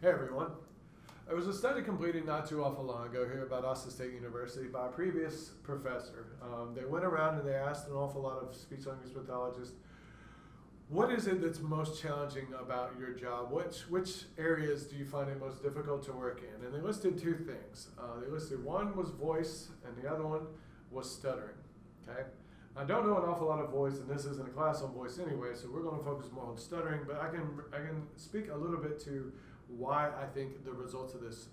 Hey everyone. There was a study completed not too awful long ago here about Austin State University by a previous professor. They went around and they asked an awful lot of speech language pathologists, what is it that's most challenging about your job? Which areas do you find it most difficult to work in? And they listed two things. They listed one was voice and the other one was stuttering. Okay? I don't know an awful lot of voice, and this isn't a class on voice anyway, so we're going to focus more on stuttering, but I can speak a little bit to why I think the results of this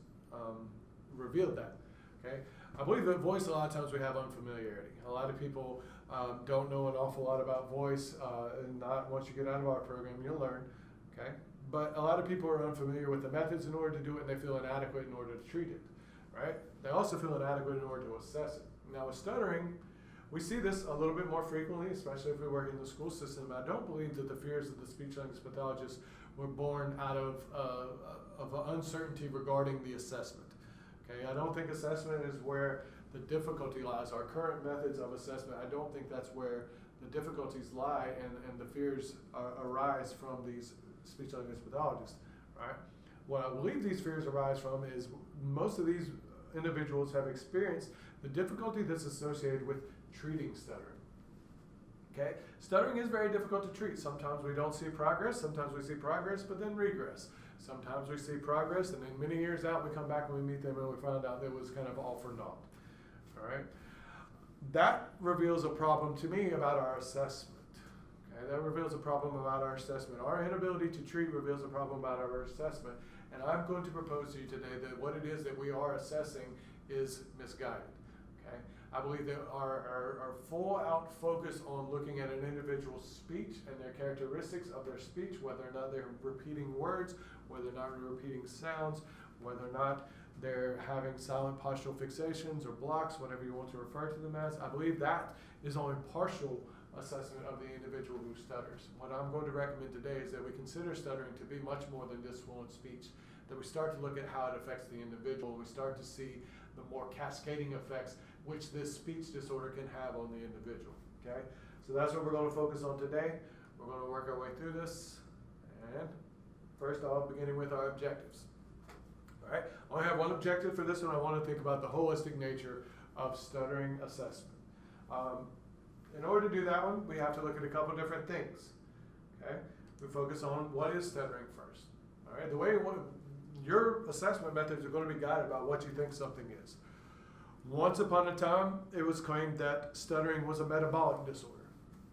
revealed that. Okay, I believe that voice, a lot of times we have unfamiliarity. A lot of people don't know an awful lot about voice, and not once you get out of our program, you'll learn. Okay, but a lot of people are unfamiliar with the methods in order to do it, and they feel inadequate in order to treat it. Right? They also feel inadequate in order to assess it. Now with stuttering, we see this a little bit more frequently, especially if we work in the school system. I don't believe that the fears of the speech language pathologists were born out of uncertainty regarding the assessment. Okay, I don't think assessment is where the difficulty lies. Our current methods of assessment, I don't think that's where the difficulties lie and the fears arise from these speech language pathologists. Right? What I believe these fears arise from is most of these individuals have experienced the difficulty that's associated with treating stuttering. Okay, stuttering is very difficult to treat. Sometimes we don't see progress, sometimes we see progress but then regress. Sometimes we see progress and then many years out we come back and we meet them and we find out it was kind of all for naught. All right, that reveals a problem to me about our assessment. Okay, that reveals a problem about our assessment. Our inability to treat reveals a problem about our assessment, and I'm going to propose to you today that what it is that we are assessing is misguided. Okay? I believe that our full out focus on looking at an individual's speech and their characteristics of their speech, whether or not they're repeating words, whether or not they're repeating sounds, whether or not they're having silent postural fixations or blocks, whatever you want to refer to them as, I believe that is only partial assessment of the individual who stutters. What I'm going to recommend today is that we consider stuttering to be much more than disfluent speech, that we start to look at how it affects the individual, and we start to see the more cascading effects which this speech disorder can have on the individual. Okay, so that's what we're going to focus on today. We're going to work our way through this, and first off, beginning with our objectives. All right, I only have one objective for this one. I want to think about the holistic nature of stuttering assessment. In order to do that one, we have to look at a couple different things. Okay, we focus on what is stuttering first. All right, the way your assessment methods are going to be guided by what you think something is. Once upon a time, it was claimed that stuttering was a metabolic disorder.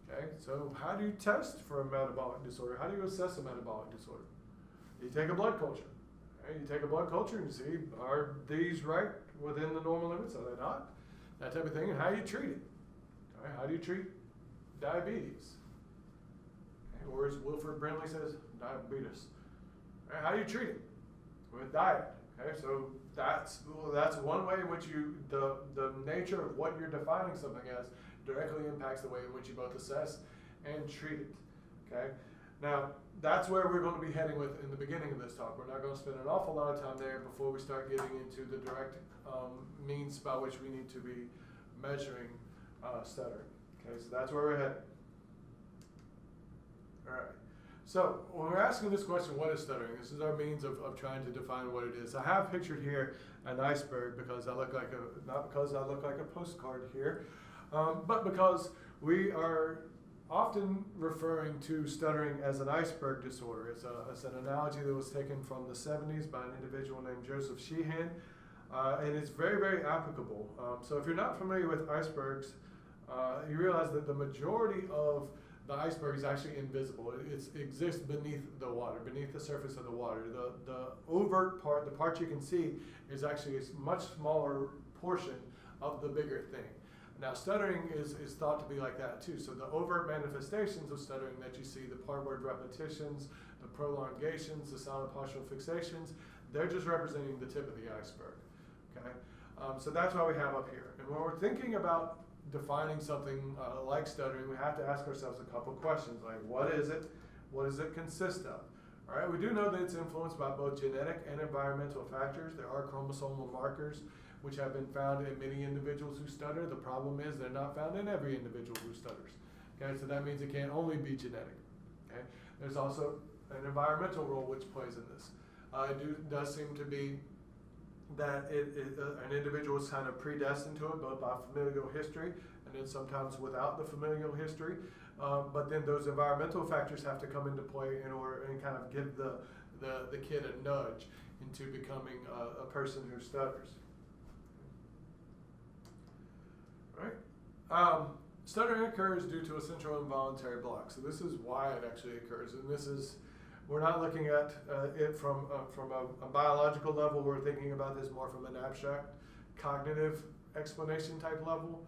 Okay, so how do you test for a metabolic disorder? How do you assess a metabolic disorder? You take a blood culture. Okay? You take a blood culture and you see, are these right within the normal limits? Are they not? That type of thing. And how do you treat it? Okay? How do you treat diabetes? Okay? Or as Wilford Brimley says, diabetes. Okay? How do you treat it? With diet. Okay, so that's one way in which the nature of what you're defining something as directly impacts the way in which you both assess and treat it. Okay, now that's where we're going to be heading with in the beginning of this talk. We're not going to spend an awful lot of time there before we start getting into the direct means by which we need to be measuring stuttering. Okay, so that's where we're heading. All right. So when we're asking this question, what is stuttering? This is our means of trying to define what it is. I have pictured here an iceberg because I look like not because I look like a postcard here, but because we are often referring to stuttering as an iceberg disorder. It's an analogy that was taken from the 70s by an individual named Joseph Sheehan, and it's very, very applicable. So if you're not familiar with icebergs, you realize that the majority of the iceberg is actually invisible. It exists beneath the water, beneath the surface of the water. The overt part, the part you can see, is actually a much smaller portion of the bigger thing. Now, stuttering is thought to be like that too. So the overt manifestations of stuttering that you see, the part word repetitions, the prolongations, the silent postural fixations, they're just representing the tip of the iceberg. Okay, so that's what we have up here. And when we're thinking about defining something like stuttering, we have to ask ourselves a couple questions like, what is it? What does it consist of? All right, we do know that it's influenced by both genetic and environmental factors. There are chromosomal markers which have been found in many individuals who stutter. The problem is they're not found in every individual who stutters. Okay, so that means it can't only be genetic. Okay, there's also an environmental role which plays in this. It does seem to be that an individual is kind of predestined to it, both by familial history and then sometimes without the familial history. But then those environmental factors have to come into play in order and kind of give the kid a nudge into becoming a person who stutters. Right? Stuttering occurs due to a central involuntary block. So this is why it actually occurs, and this is, we're not looking at it from a biological level. We're thinking about this more from an abstract cognitive explanation type level.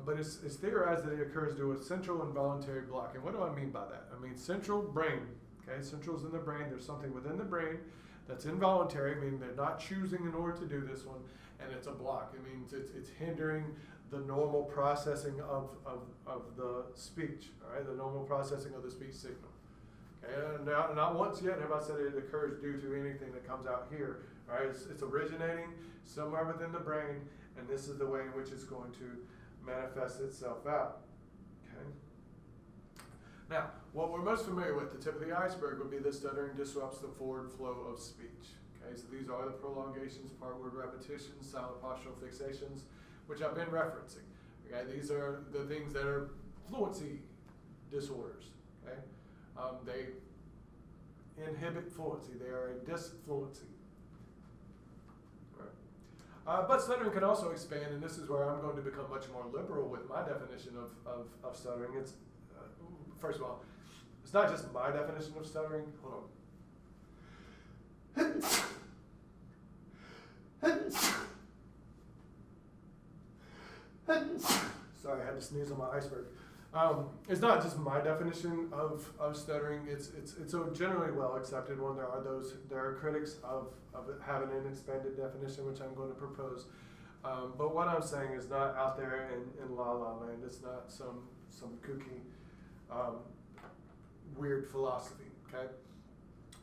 But it's theorized that it occurs due to a central involuntary block. And what do I mean by that? I mean central brain. Okay, central's in the brain. There's something within the brain that's involuntary, meaning they're not choosing in order to do this one, and it's a block. It means it's hindering the normal processing of the speech, all right, the normal processing of the speech signal. Okay, and not once yet have I said it occurs due to anything that comes out here, all right? It's originating somewhere within the brain, and this is the way in which it's going to manifest itself out. Okay. Now, what we're most familiar with, the tip of the iceberg, would be that stuttering disrupts the forward flow of speech. Okay, so these are the prolongations, part word repetitions, silent postural fixations, which I've been referencing. Okay, these are the things that are fluency disorders. Okay, they inhibit fluency. They are a disfluency. But stuttering can also expand, and this is where I'm going to become much more liberal with my definition of stuttering. It's, first of all, it's not just my definition of stuttering. Hold on. Sorry, I had to sneeze on my iceberg. It's not just my definition of stuttering. It's a generally well accepted one. There are critics of having an expanded definition, which I'm going to propose. But what I'm saying is not out there in la la land. It's not some kooky weird philosophy. Okay.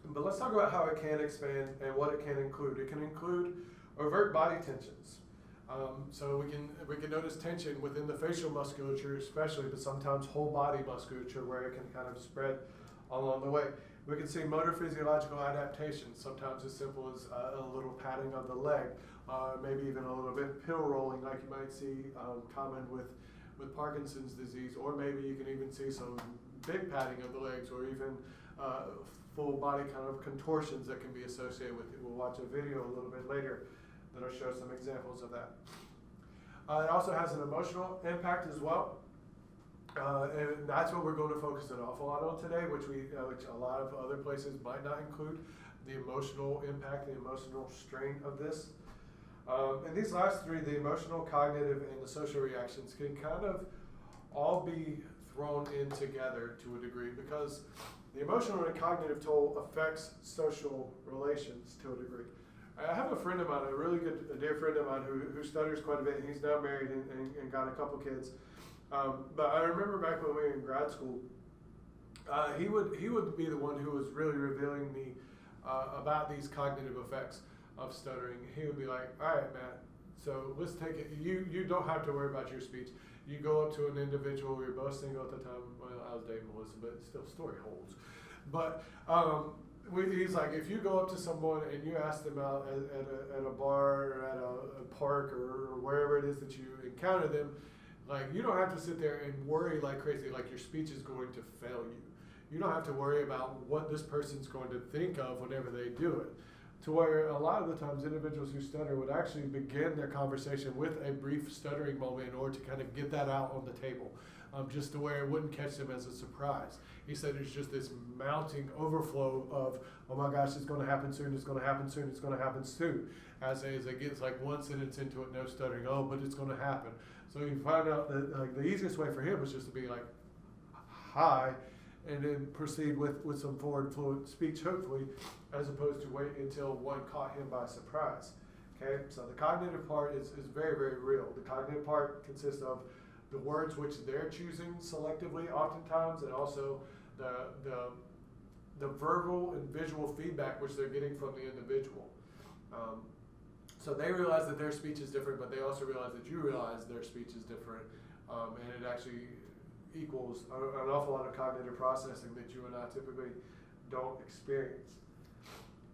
But let's talk about how it can expand and what it can include. It can include overt body tensions. So we can notice tension within the facial musculature especially, but sometimes whole body musculature where it can kind of spread along the way. We can see motor physiological adaptations, sometimes as simple as a little patting of the leg, maybe even a little bit pill rolling like you might see common with Parkinson's disease, or maybe you can even see some big patting of the legs, or even full body kind of contortions that can be associated with it. We'll watch a video a little bit later that'll show some examples of that. It also has an emotional impact as well. And that's what we're going to focus an awful lot on today, which a lot of other places might not include, the emotional impact, the emotional strain of this. And these last three, the emotional, cognitive, and the social reactions, can kind of all be thrown in together to a degree, because the emotional and cognitive toll affects social relations to a degree. I have a friend of mine, a dear friend of mine who stutters quite a bit, and he's now married and got a couple kids. But I remember back when we were in grad school, he would be the one who was really revealing me about these cognitive effects of stuttering. He would be like, all right, Matt, so let's take it. You don't have to worry about your speech. You go up to an individual, we were both single at the time. Well, I was dating Melissa, but still, story holds. But he's like, if you go up to someone and you ask them out at a bar or at a park or wherever it is that you encounter them, like, you don't have to sit there and worry like crazy, like your speech is going to fail you. You don't have to worry about what this person's going to think of whenever they do it. To where a lot of the times individuals who stutter would actually begin their conversation with a brief stuttering moment in order to kind of get that out on the table, just to where it wouldn't catch them as a surprise. He said there's just this mounting overflow of, oh my gosh, it's going to happen soon, it's going to happen soon, it's going to happen soon. As it gets like one sentence into it, no stuttering, oh, but it's going to happen. So you find out that like the easiest way for him was just to be like, hi, and then proceed with some forward fluent speech, hopefully, as opposed to wait until one caught him by surprise. Okay, so the cognitive part is very, very real. The cognitive part consists of the words which they're choosing selectively oftentimes, and also the verbal and visual feedback which they're getting from the individual. So they realize that their speech is different, but they also realize that you realize their speech is different, and it actually equals an awful lot of cognitive processing that you and I typically don't experience.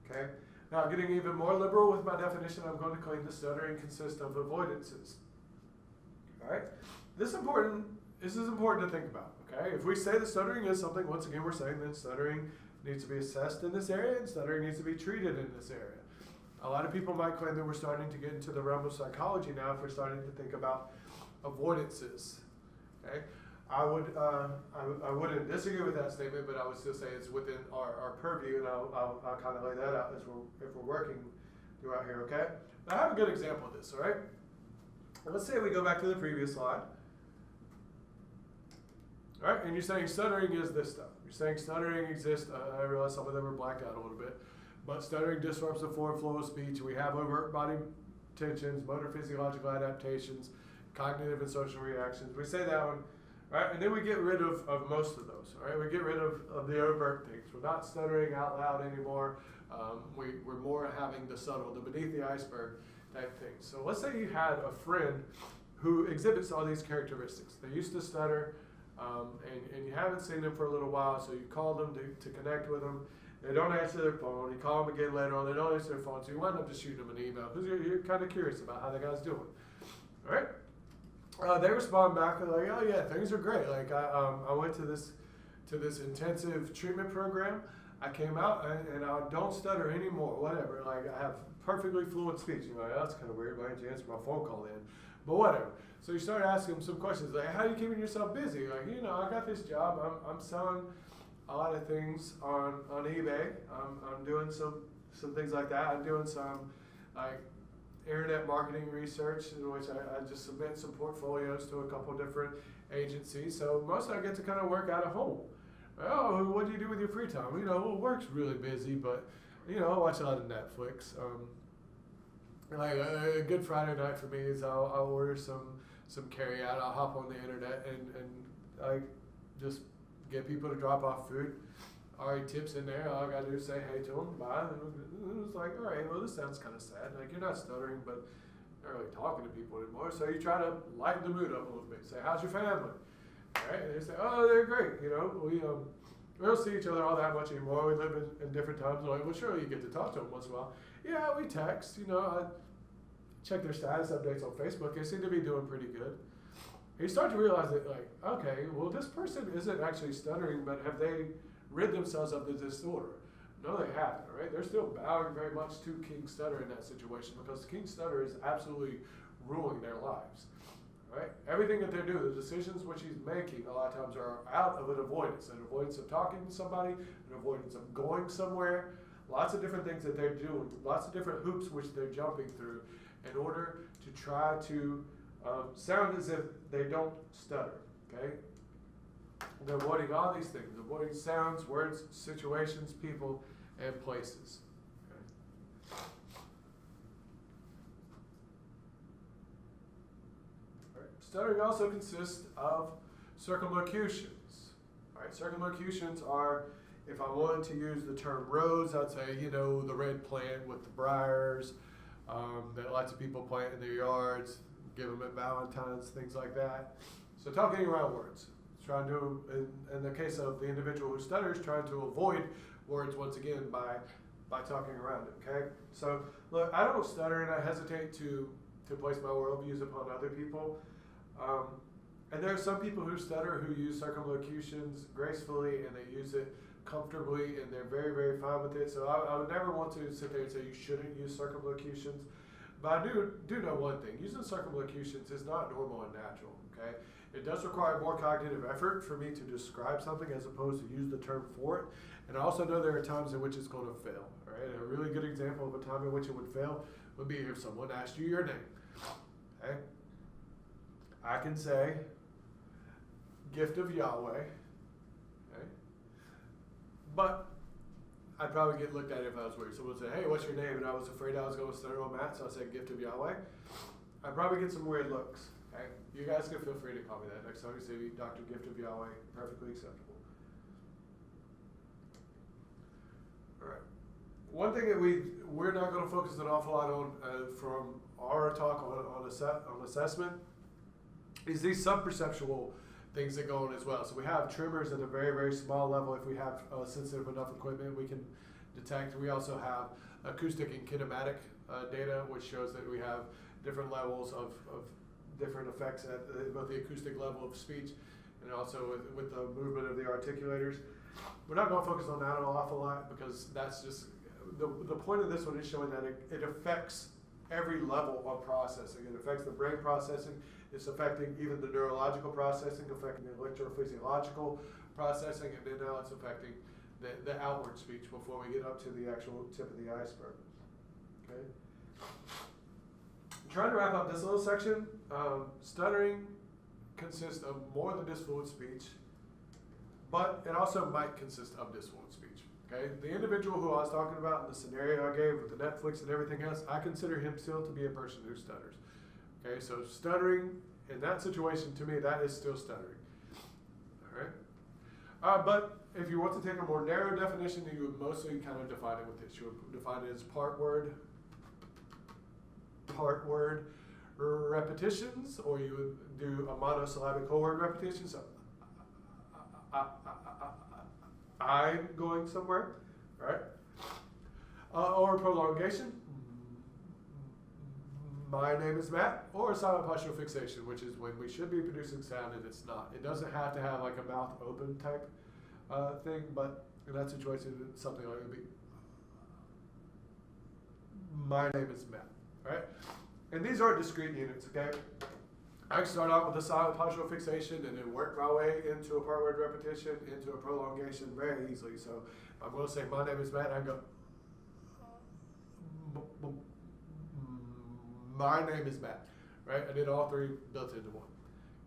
Okay? Now, getting even more liberal with my definition, I'm going to claim the stuttering consists of avoidances. All right? This is important to think about. Okay? If we say that stuttering is something, once again, we're saying that stuttering needs to be assessed in this area and stuttering needs to be treated in this area. A lot of people might claim that we're starting to get into the realm of psychology now if we're starting to think about avoidances. Okay? I wouldn't disagree with that statement, but I would still say it's within our purview, and I'll kind of lay that out if we're working throughout here, okay? Now, I have a good example of this, all right? Let's say we go back to the previous slide. All right, and you're saying stuttering is this stuff. You're saying stuttering exists. I realize some of them are blacked out a little bit, but stuttering disrupts the forward flow of speech. We have overt body tensions, motor physiological adaptations, cognitive and social reactions. We say that one. Right, and then we get rid of most of those. All right, we get rid of the overt things. We're not stuttering out loud anymore. We're more having the subtle, the beneath the iceberg type things. So let's say you had a friend who exhibits all these characteristics. They used to stutter, and you haven't seen them for a little while, so you called them to connect with them. They don't answer their phone. You call them again later on. They don't answer their phone, so you wind up just shooting them an email because you're kind of curious about how the guy's doing. All right. They respond back like, oh yeah, things are great. Like I went to this intensive treatment program. I came out and I don't stutter anymore. Whatever. Like I have perfectly fluent speech. You're like, that's kind of weird. Why didn't you answer my phone call in? But whatever. So you start asking them some questions like, how are you keeping yourself busy? Like, I got this job. I'm selling a lot of things on eBay. I'm doing some things like that. I'm doing some like internet marketing research in which I just submit some portfolios to a couple different agencies. So mostly I get to kind of work out of home. Oh, what do you do with your free time? Work's really busy, but I watch a lot of Netflix. Like a good Friday night for me is I'll order some carry out. I'll hop on the internet and I just get people to drop off food. Already tips in there. All I gotta do is say hey to them, bye. And it was like, all right, well, this sounds kind of sad. Like you're not stuttering, but you're not really talking to people anymore. So you try to lighten the mood up a little bit. Say, how's your family? All right, and they say, oh, they're great. We don't see each other all that much anymore. We live in different times. I'm like, well, sure, you get to talk to them once in a while. Yeah, we text. I check their status updates on Facebook. They seem to be doing pretty good. And you start to realize that, like, okay, well, this person isn't actually stuttering, but have they rid themselves of the disorder? No, they haven't, all right? They're still bowing very much to King Stutter in that situation because King Stutter is absolutely ruining their lives, all right? Everything that they're doing, the decisions which he's making a lot of times are out of an avoidance of talking to somebody, an avoidance of going somewhere, lots of different things that they're doing, lots of different hoops which they're jumping through in order to try to sound as if they don't stutter, okay? They're avoiding all these things, avoiding sounds, words, situations, people, and places. Okay. All right. Stuttering also consists of circumlocutions. All right, circumlocutions are, if I wanted to use the term rose, I'd say, the red plant with the briars that lots of people plant in their yards, give them at Valentine's, things like that. So talking around words. Trying to, in the case of the individual who stutters, trying to avoid words once again by talking around it, okay? So, look, I don't stutter and I hesitate to place my worldviews upon other people. And there are some people who stutter who use circumlocutions gracefully and they use it comfortably and they're very, very fine with it. So I would never want to sit there and say you shouldn't use circumlocutions. But I do know one thing. Using circumlocutions is not normal and natural, okay? It does require more cognitive effort for me to describe something as opposed to use the term for it. And I also know there are times in which it's going to fail, all right? A really good example of a time in which it would fail would be if someone asked you your name, okay? I can say, gift of Yahweh, okay? But I'd probably get looked at if I was weird. Someone would say, hey, what's your name? And I was afraid I was going to stutter on Matt, so I said gift of Yahweh. I'd probably get some weird looks. Okay? You guys can feel free to call me that next time you say Dr. Gift of Yahweh. Perfectly acceptable. All right. One thing that we're not going to focus an awful lot on from our talk on assessment is these subperceptual things that go on as well. So we have tremors at a very, very small level. If we have sensitive enough equipment, we can detect. We also have acoustic and kinematic data, which shows that we have different levels of different effects at both the acoustic level of speech and also with the movement of the articulators. We're not going to focus on that an awful lot because that's just, the point of this one is showing that it affects every level of processing. It affects the brain processing, it's affecting even the neurological processing, affecting the electrophysiological processing, and then now it's affecting the outward speech before we get up to the actual tip of the iceberg. Okay. Trying to wrap up this little section, stuttering consists of more than disfluent speech, but it also might consist of disfluent speech. Okay, the individual who I was talking about in the scenario I gave with the Netflix and everything else, I consider him still to be a person who stutters. Okay, so stuttering in that situation, to me, that is still stuttering. All right, but if you want to take a more narrow definition, you would mostly kind of define it with this. You would define it as part word repetitions, or you would do a monosyllabic whole word repetition. So I'm going somewhere, right? Or prolongation. My name is Matt, or silent postural fixation, which is when we should be producing sound and it's not. It doesn't have to have like a mouth open type thing, but in that situation, it's something like it would be, my name is Matt, right? And these are discrete units, okay? I can start out with a silent postural fixation and then work my way into a part word repetition, into a prolongation very easily. So I'm going to say, my name is Matt, and I go, my name is Matt, right? I did all three built into one,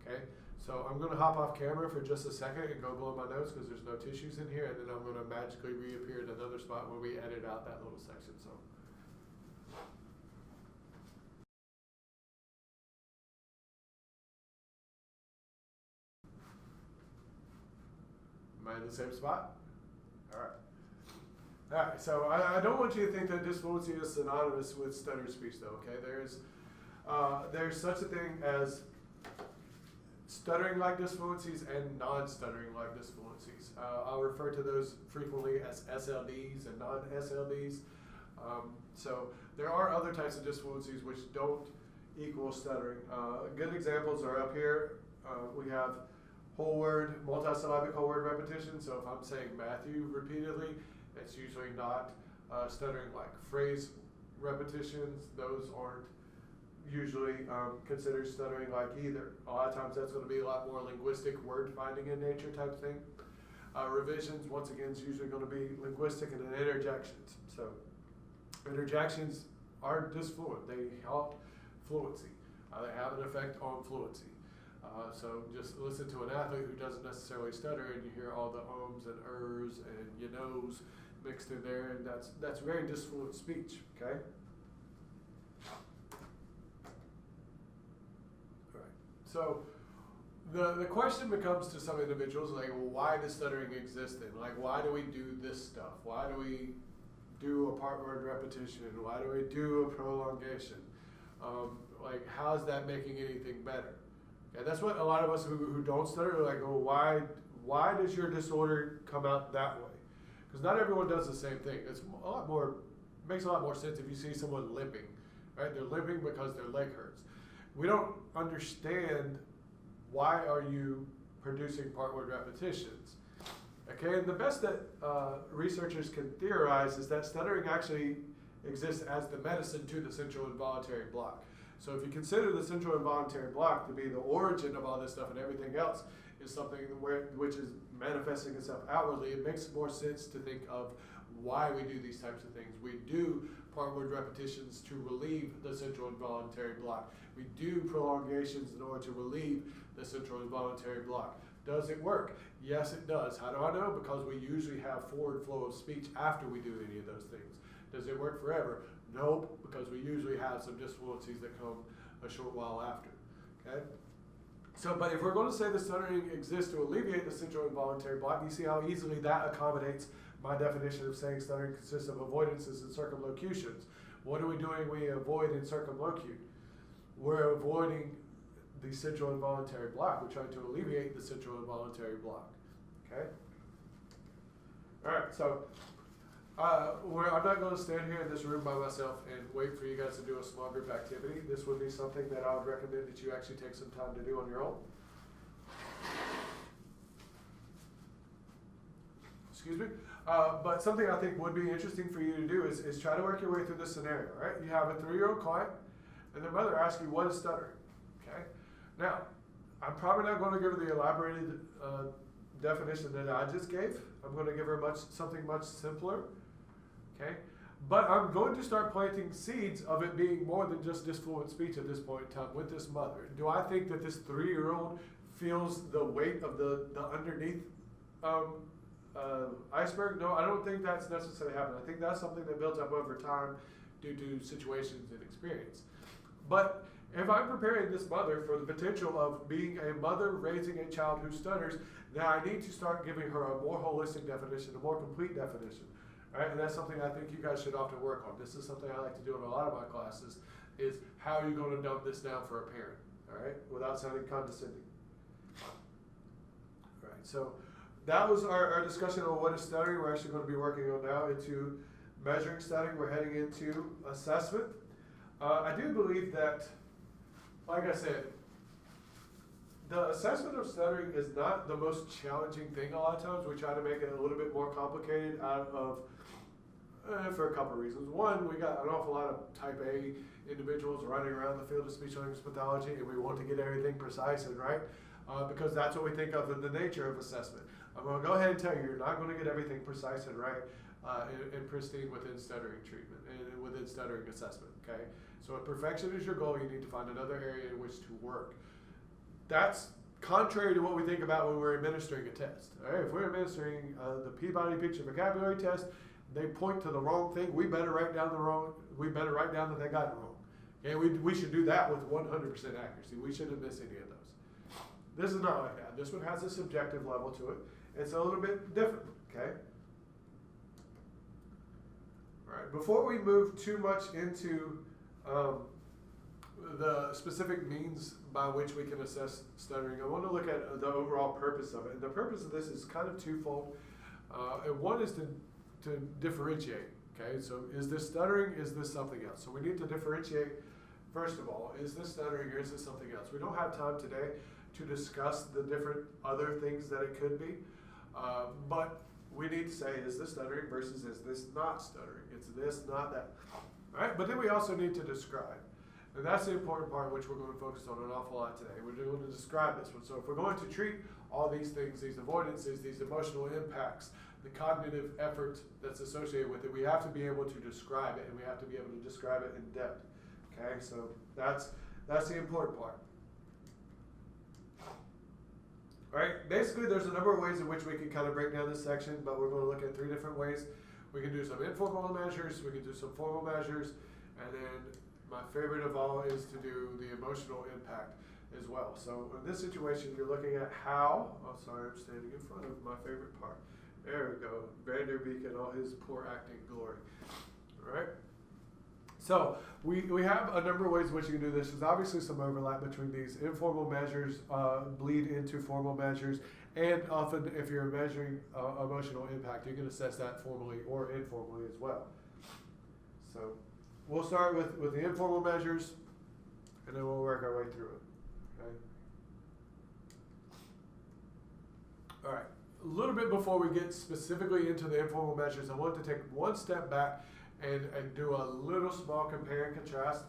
okay? So I'm going to hop off camera for just a second and go blow my nose because there's no tissues in here, and then I'm going to magically reappear in another spot where we edit out that little section. So. Am I in the same spot? All right. All right, so I don't want you to think that disfluency is synonymous with stuttered speech, though, okay? There's such a thing as stuttering-like disfluencies and non-stuttering-like disfluencies. I'll refer to those frequently as SLDs and non-SLDs. So there are other types of disfluencies which don't equal stuttering. Good examples are up here. We have whole word, multisyllabic whole word repetition. So if I'm saying Matthew repeatedly, it's usually not stuttering like phrase repetitions. Those aren't usually considered stuttering like either. A lot of times that's going to be a lot more linguistic word finding in nature type thing. Revisions, once again, is usually going to be linguistic, and then interjections. So interjections are disfluent. They help fluency. They have an effect on fluency. So just listen to an athlete who doesn't necessarily stutter, and you hear all the ums and ers and you knows mixed in there, and that's very disfluent speech. Okay. All right. So the question becomes to some individuals like, well, why does stuttering exist then? Like, why do we do this stuff? Why do we do a part word repetition? Why do we do a prolongation? Like, how's that making anything better? Yeah, that's what a lot of us who don't stutter are like, oh, why does your disorder come out that way? Because not everyone does the same thing. It's a lot more, makes a lot more sense if you see someone limping, right? They're limping because their leg hurts. We don't understand why are you producing part word repetitions. Okay, and the best that researchers can theorize is that stuttering actually exists as the medicine to the central involuntary block. So if you consider the central involuntary block to be the origin of all this stuff and everything else is something which is manifesting itself outwardly, it makes more sense to think of why we do these types of things. We do part word repetitions to relieve the central involuntary block. We do prolongations in order to relieve the central involuntary block. Does it work? Yes, it does. How do I know? Because we usually have forward flow of speech after we do any of those things. Does it work forever? Nope, because we usually have some disfluencies that come a short while after. Okay? So, but if we're going to say the stuttering exists to alleviate the central involuntary block, you see how easily that accommodates my definition of saying stuttering consists of avoidances and circumlocutions. What are we doing? We avoid and circumlocute. We're avoiding the central involuntary block. We're trying to alleviate the central involuntary block. Okay? All right, so I'm not going to stand here in this room by myself and wait for you guys to do a small group activity. This would be something that I would recommend that you actually take some time to do on your own. Excuse me. But something I think would be interesting for you to do is try to work your way through this scenario, right? You have a 3-year-old client, and their mother asks you, what is stuttering? Okay? Now, I'm probably not going to give her the elaborated definition that I just gave. I'm going to give her something much simpler. Okay? But I'm going to start planting seeds of it being more than just disfluent speech at this point in time with this mother. Do I think that this 3-year-old feels the weight of the underneath iceberg? No, I don't think that's necessarily happening. I think that's something that builds up over time due to situations and experience. But if I'm preparing this mother for the potential of being a mother raising a child who stutters, now I need to start giving her a more holistic definition, a more complete definition. Right? And that's something I think you guys should often work on. This is something I like to do in a lot of my classes, is how are you going to dumb this down for a parent, all right, without sounding condescending. All right, so that was our discussion on what is stuttering. We're actually going to be working on now into measuring stuttering. We're heading into assessment. I do believe that, like I said, the assessment of stuttering is not the most challenging thing a lot of times. We try to make it a little bit more complicated out of, for a couple of reasons. One, we got an awful lot of type A individuals running around the field of speech language pathology, and we want to get everything precise and right, because that's what we think of in the nature of assessment. I'm going to go ahead and tell you, you're not going to get everything precise and right and pristine within stuttering treatment and within stuttering assessment, okay? So if perfection is your goal, you need to find another area in which to work. That's contrary to what we think about when we're administering a test. All right, if we're administering the Peabody Picture Vocabulary Test, they point to the wrong thing. We better write down that they got it wrong. Okay, we should do that with 100% accuracy. We shouldn't miss any of those. This is not like that. This one has a subjective level to it. It's a little bit different. Okay. All right. Before we move too much into the specific means by which we can assess stuttering, I want to look at the overall purpose of it. And the purpose of this is kind of twofold. And one is to differentiate. Okay, so is this stuttering? Is this something else? So we need to differentiate. First of all, is this stuttering or is this something else? We don't have time today to discuss the different other things that it could be, but we need to say, is this stuttering versus is this not stuttering? It's this, not that. All right, but then we also need to describe. And that's the important part, which we're going to focus on an awful lot today. We're going to describe this one. So if we're going to treat all these things, these avoidances, these emotional impacts, the cognitive effort that's associated with it, we have to be able to describe it, and we have to be able to describe it in depth. Okay, so that's the important part. All right, basically there's a number of ways in which we can kind of break down this section, but we're going to look at 3 different ways. We can do some informal measures, we can do some formal measures, and then my favorite of all is to do the emotional impact as well. So in this situation, you're looking at how, oh sorry, I'm standing in front of my favorite part. There we go, Vanderbeek and all his poor acting glory. All right. So we have a number of ways in which you can do this. There's obviously some overlap between these. Informal measures bleed into formal measures, and often if you're measuring emotional impact, you can assess that formally or informally as well. So we'll start with the informal measures, and then we'll work our way through it. Okay. All right. A little bit before we get specifically into the informal measures, I want to take one step back and do a little small compare and contrast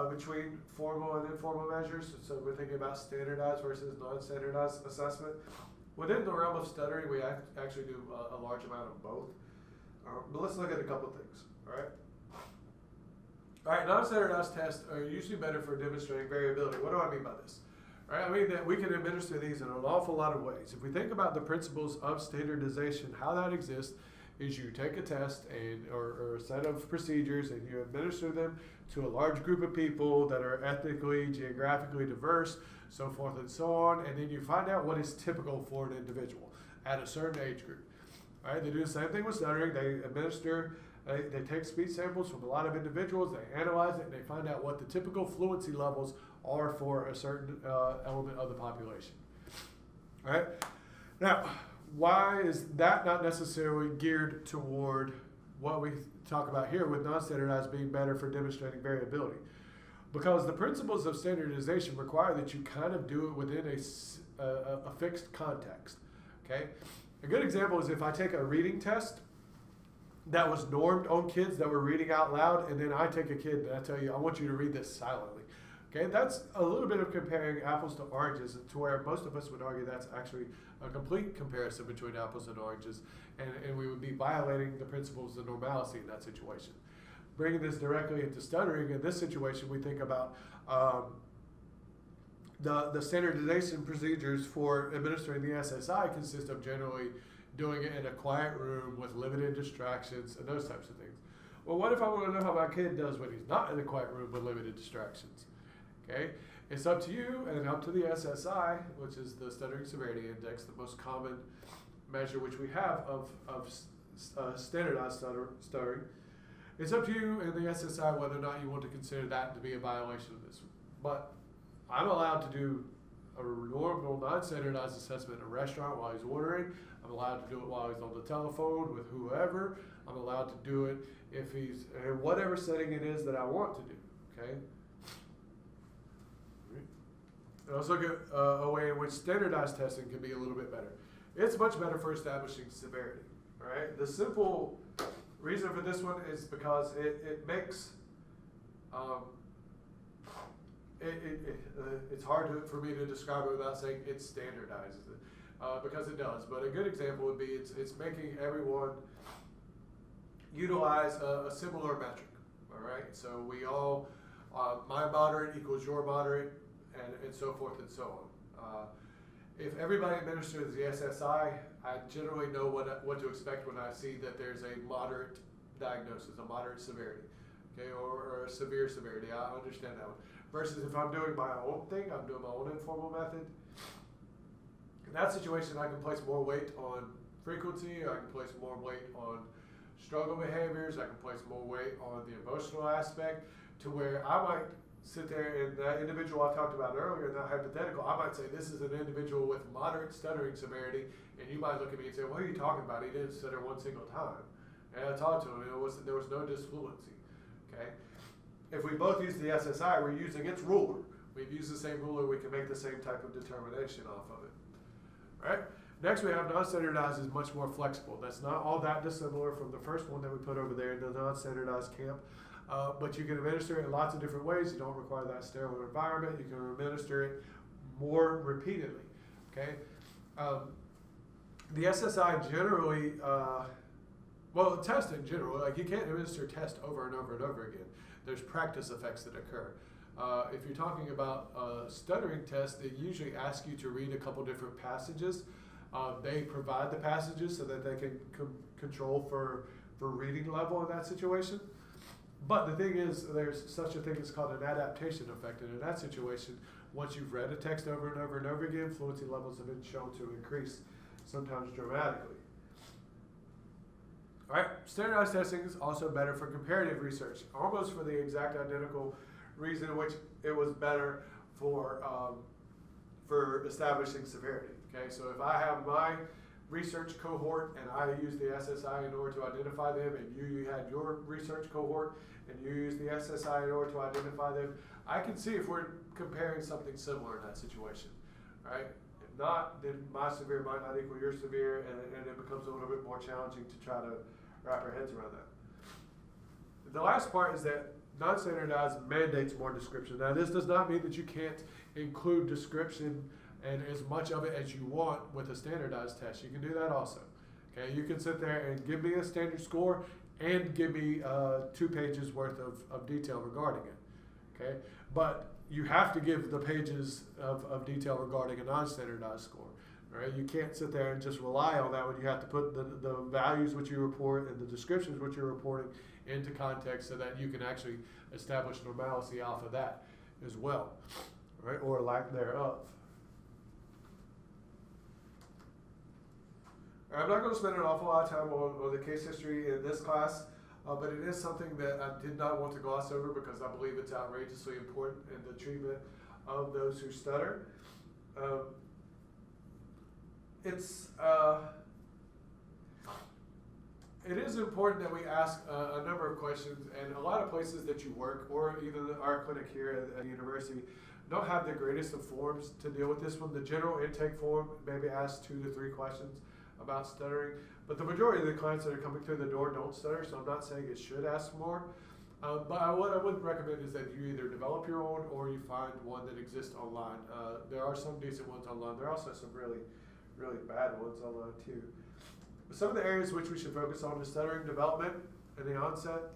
between formal and informal measures. So we're thinking about standardized versus non-standardized assessment. Within the realm of stuttering, we actually do a large amount of both. But let's look at a couple things. All right. All right, non-standardized tests are usually better for demonstrating variability. What do I mean by this? All right, I mean that we can administer these in an awful lot of ways. If we think about the principles of standardization, how that exists is you take a test or a set of procedures and you administer them to a large group of people that are ethnically, geographically diverse, so forth and so on, and then you find out what is typical for an individual at a certain age group. All right, they do the same thing with stuttering. They take speech samples from a lot of individuals, they analyze it, and they find out what the typical fluency levels are for a certain element of the population. All right, now, why is that not necessarily geared toward what we talk about here with non-standardized being better for demonstrating variability. Because the principles of standardization require that you kind of do it within a fixed context, okay? A good example is if I take a reading test that was normed on kids that were reading out loud, and then I take a kid and I tell you, I want you to read this silently. Okay, that's a little bit of comparing apples to oranges, to where most of us would argue that's actually a complete comparison between apples and oranges, and we would be violating the principles of normalcy in that situation. Bringing this directly into stuttering, in this situation, we think about the standardization procedures for administering the SSI consist of generally doing it in a quiet room with limited distractions and those types of things. Well, what if I want to know how my kid does when he's not in a quiet room with limited distractions? Okay, it's up to you and up to the SSI, which is the Stuttering Severity Index, the most common measure which we have of standardized stuttering. It's up to you and the SSI whether or not you want to consider that to be a violation of this. But I'm allowed to do a normal non-standardized assessment in a restaurant while he's ordering. I'm allowed to do it while he's on the telephone with whoever. I'm allowed to do it if he's in whatever setting it is that I want to do, okay? And let's look at a way in which standardized testing can be a little bit better. It's much better for establishing severity, all right? The simple reason for this one is because it makes, it's hard for me to describe it without saying it standardizes it, because it does. But a good example would be it's making everyone utilize a similar metric, all right? So we all, my moderate equals your moderate, and so forth and so on. If everybody administers the SSI, I generally know what to expect when I see that there's a moderate diagnosis, a moderate severity, okay, or a severe severity. I understand that one. Versus if I'm doing my own thing, I'm doing my own informal method. In that situation, I can place more weight on frequency, I can place more weight on struggle behaviors, I can place more weight on the emotional aspect, to where I might sit there and that individual I talked about earlier, in that hypothetical, I might say this is an individual with moderate stuttering severity, and you might look at me and say, what are you talking about? He didn't stutter one single time. And I talked to him, and there was no disfluency, okay? If we both use the SSI, we're using its ruler. We've used the same ruler, we can make the same type of determination off of it, all right? Next, we have non-standardized is much more flexible. That's not all that dissimilar from the first one that we put over there in the non-standardized camp. But you can administer it in lots of different ways. You don't require that sterile environment. You can administer it more repeatedly, okay? The SSI generally, well, test in general, like you can't administer test over and over and over again. There's practice effects that occur. If you're talking about a stuttering test, they usually ask you to read a couple different passages. They provide the passages so that they can control for reading level in that situation. But the thing is, there's such a thing as called an adaptation effect, and in that situation, once you've read a text over and over and over again, fluency levels have been shown to increase, sometimes dramatically. All right, standardized testing is also better for comparative research, almost for the exact identical reason in which it was better for establishing severity. Okay, so if I have my research cohort and I use the SSI in order to identify them, and you had your research cohort and you use the SSI in order to identify them, I can see if we're comparing something similar in that situation, right? If not, then my severe might not equal your severe, and it becomes a little bit more challenging to try to wrap our heads around that. The last part is that non-standardized mandates more description. Now, this does not mean that you can't include description and as much of it as you want with a standardized test. You can do that also. Okay, you can sit there and give me a standard score and give me 2 pages worth of detail regarding it. Okay, but you have to give the pages of detail regarding a non-standardized score. All right, you can't sit there and just rely on that one. You have to put the values which you report and the descriptions which you're reporting into context so that you can actually establish normalcy off of that as well, right, or lack thereof. I'm not going to spend an awful lot of time on the case history in this class, but it is something that I did not want to gloss over because I believe it's outrageously important in the treatment of those who stutter. it is important that we ask a number of questions, and a lot of places that you work, or even our clinic here at the university, don't have the greatest of forms to deal with this one. The general intake form maybe asks 2 to 3 questions about stuttering, but the majority of the clients that are coming through the door don't stutter, so I'm not saying it should ask more. But what I would recommend is that you either develop your own or you find one that exists online. There are some decent ones online. There are also some really, really bad ones online too. Some of the areas which we should focus on is stuttering development in the onset.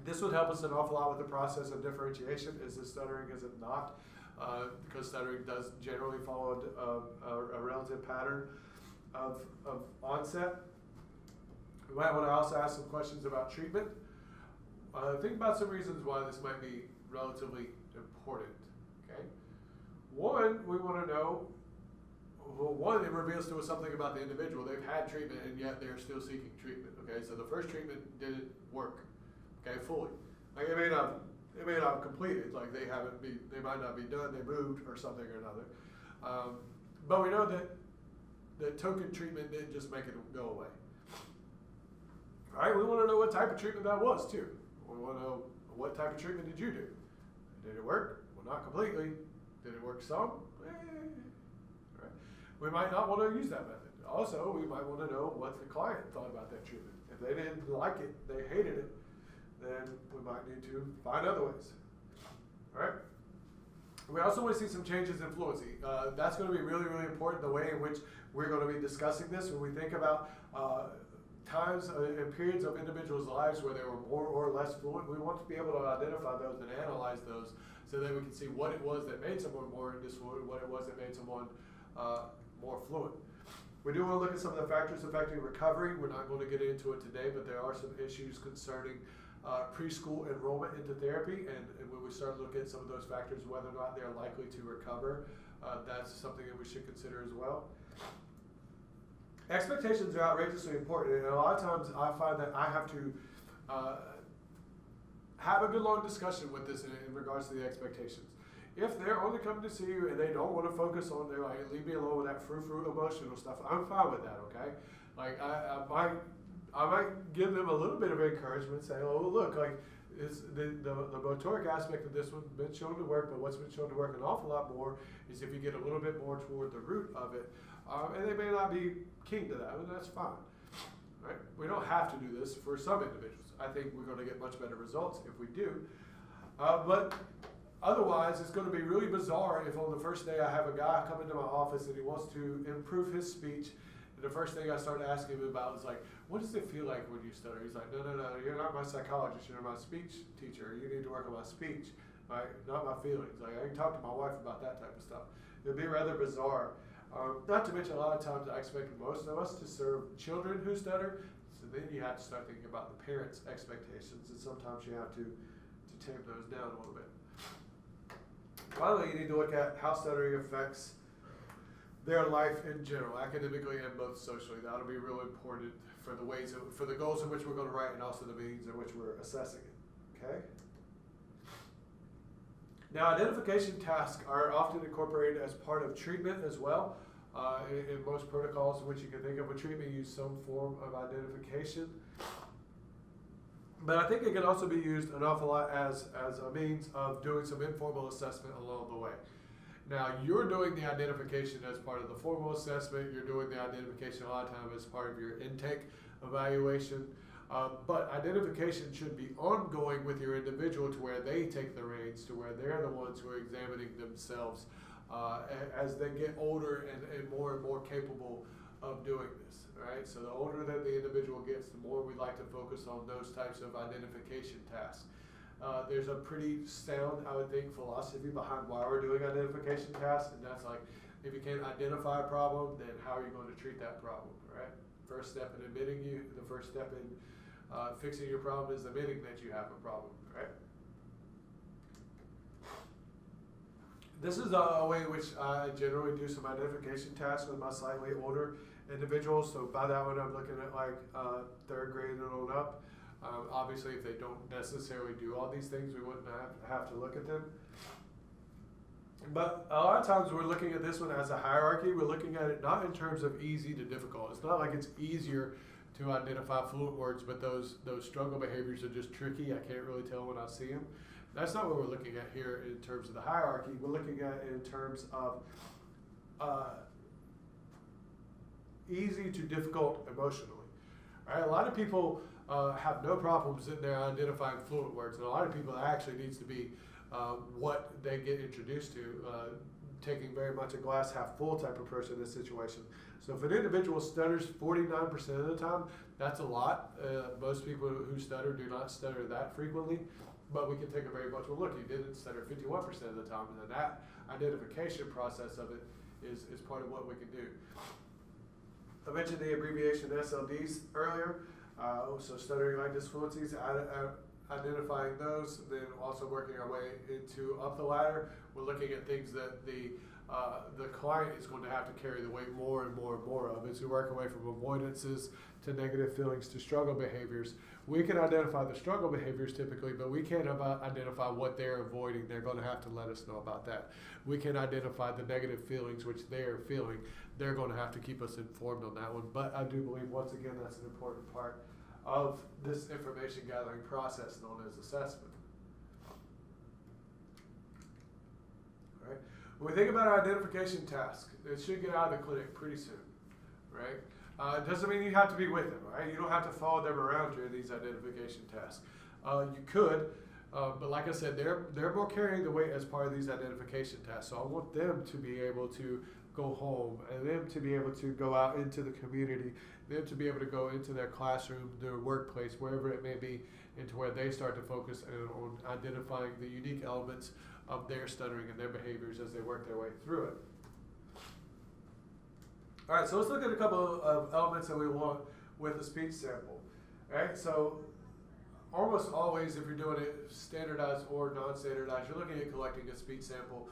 This would help us an awful lot with the process of differentiation. Is it stuttering, is it not? Because stuttering does generally follow a relative pattern of onset. We might want to also ask some questions about treatment. Think about some reasons why this might be relatively important. Okay, one, we want to know. Well, one, it reveals to us something about the individual. They've had treatment and yet they're still seeking treatment. Okay, so the first treatment didn't work. Okay, fully. Like it may not have completed. Like they might not be done. They moved or something or another. But we know that the token treatment didn't just make it go away. All right, we want to know what type of treatment that was too. We want to know what type of treatment did you do? Did it work? Well, not completely. Did it work some? Right. We might not want to use that method. Also, we might want to know what the client thought about that treatment. If they didn't like it, they hated it, then we might need to find other ways. All right. We also want to see some changes in fluency. That's going to be really, really important, the way in which we're going to be discussing this. When we think about times and periods of individuals' lives where they were more or less fluent, we want to be able to identify those and analyze those so that we can see what it was that made someone more disfluent, what it was that made someone more fluent. We do want to look at some of the factors affecting recovery. We're not going to get into it today, but there are some issues concerning preschool enrollment into therapy, and when we start looking at some of those factors, whether or not they're likely to recover, that's something that we should consider as well. Expectations are outrageously important, and a lot of times I find that I have to have a good long discussion with this in regards to the expectations. If they're only coming to see you and they don't want to focus on, they're like, leave me alone with that frou-frou emotional stuff, I'm fine with that, okay? Like, I might give them a little bit of encouragement, say, oh, look, like, it's the motoric aspect of this one's been shown to work, but what's been shown to work an awful lot more is if you get a little bit more toward the root of it. And they may not be keen to that, and that's fine. Right? We don't have to do this for some individuals. I think we're going to get much better results if we do. But otherwise, it's going to be really bizarre if on the first day I have a guy come into my office and he wants to improve his speech. And the first thing I start asking him about is like, what does it feel like when you stutter? He's like, no, you're not my psychologist, you're my speech teacher. You need to work on my speech, right? Not my feelings. Like, I can talk to my wife about that type of stuff. It'd be rather bizarre. Not to mention, a lot of times I expect most of us to serve children who stutter, so then you have to start thinking about the parents' expectations, and sometimes you have to tame those down a little bit. Finally, you need to look at how stuttering affects their life in general, academically and both socially. That'll be real important for the goals in which we're going to write, and also the means in which we're assessing it. Okay. Now, identification tasks are often incorporated as part of treatment as well. In most protocols in which you can think of a treatment, use some form of identification. But I think it can also be used an awful lot as a means of doing some informal assessment along the way. Now, you're doing the identification as part of the formal assessment. You're doing the identification a lot of times as part of your intake evaluation. But identification should be ongoing with your individual to where they take the reins, to where they're the ones who are examining themselves as they get older and more capable of doing this, right? So the older that the individual gets, the more we like to focus on those types of identification tasks. There's a pretty sound, I would think, philosophy behind why we're doing identification tasks, and that's like, if you can't identify a problem, then how are you going to treat that problem, right? First step in the first step in fixing your problem is admitting that you have a problem, right? This is a way in which I generally do some identification tasks with my slightly older individuals. So by that one, I'm looking at like 3rd grade and on up. Obviously, if they don't necessarily do all these things, we wouldn't have to look at them. But a lot of times we're looking at this one as a hierarchy. We're looking at it not in terms of easy to difficult. It's not like it's easier to identify fluent words, but those struggle behaviors are just tricky. I can't really tell when I see them. That's not what we're looking at here in terms of the hierarchy. We're looking at it in terms of easy to difficult emotionally. All right? A lot of people have no problems in there identifying fluent words, and a lot of people it actually needs to be what they get introduced to, taking very much a glass half full type of person in this situation. So if an individual stutters 49% of the time, that's a lot. Most people who stutter do not stutter that frequently, but we can take a very much, well, look, you didn't stutter 51% of the time, and then that identification process of it is part of what we can do. I mentioned the abbreviation SLDs earlier, so stuttering language fluencies, identifying those, then also working our way into up the ladder. We're looking at things that the client is going to have to carry the weight more and more and more of. As we work our way from avoidances to negative feelings to struggle behaviors, we can identify the struggle behaviors typically, but we can't identify what they're avoiding. They're going to have to let us know about that. We can identify the negative feelings which they're feeling. They're going to have to keep us informed on that one. But I do believe, once again, that's an important part of this information gathering process known as assessment. All right. When we think about our identification task, it should get out of the clinic pretty soon, right? It doesn't mean you have to be with them, right? You don't have to follow them around during these identification tasks. You could, but like I said, they're more carrying the weight as part of these identification tasks. So I want them to be able to go home, and them to be able to go out into the community, them to be able to go into their classroom, their workplace, wherever it may be, into where they start to focus on identifying the unique elements of their stuttering and their behaviors as they work their way through it. All right, so let's look at a couple of elements that we want with a speech sample. All right, so almost always, if you're doing it standardized or non-standardized, you're looking at collecting a speech sample.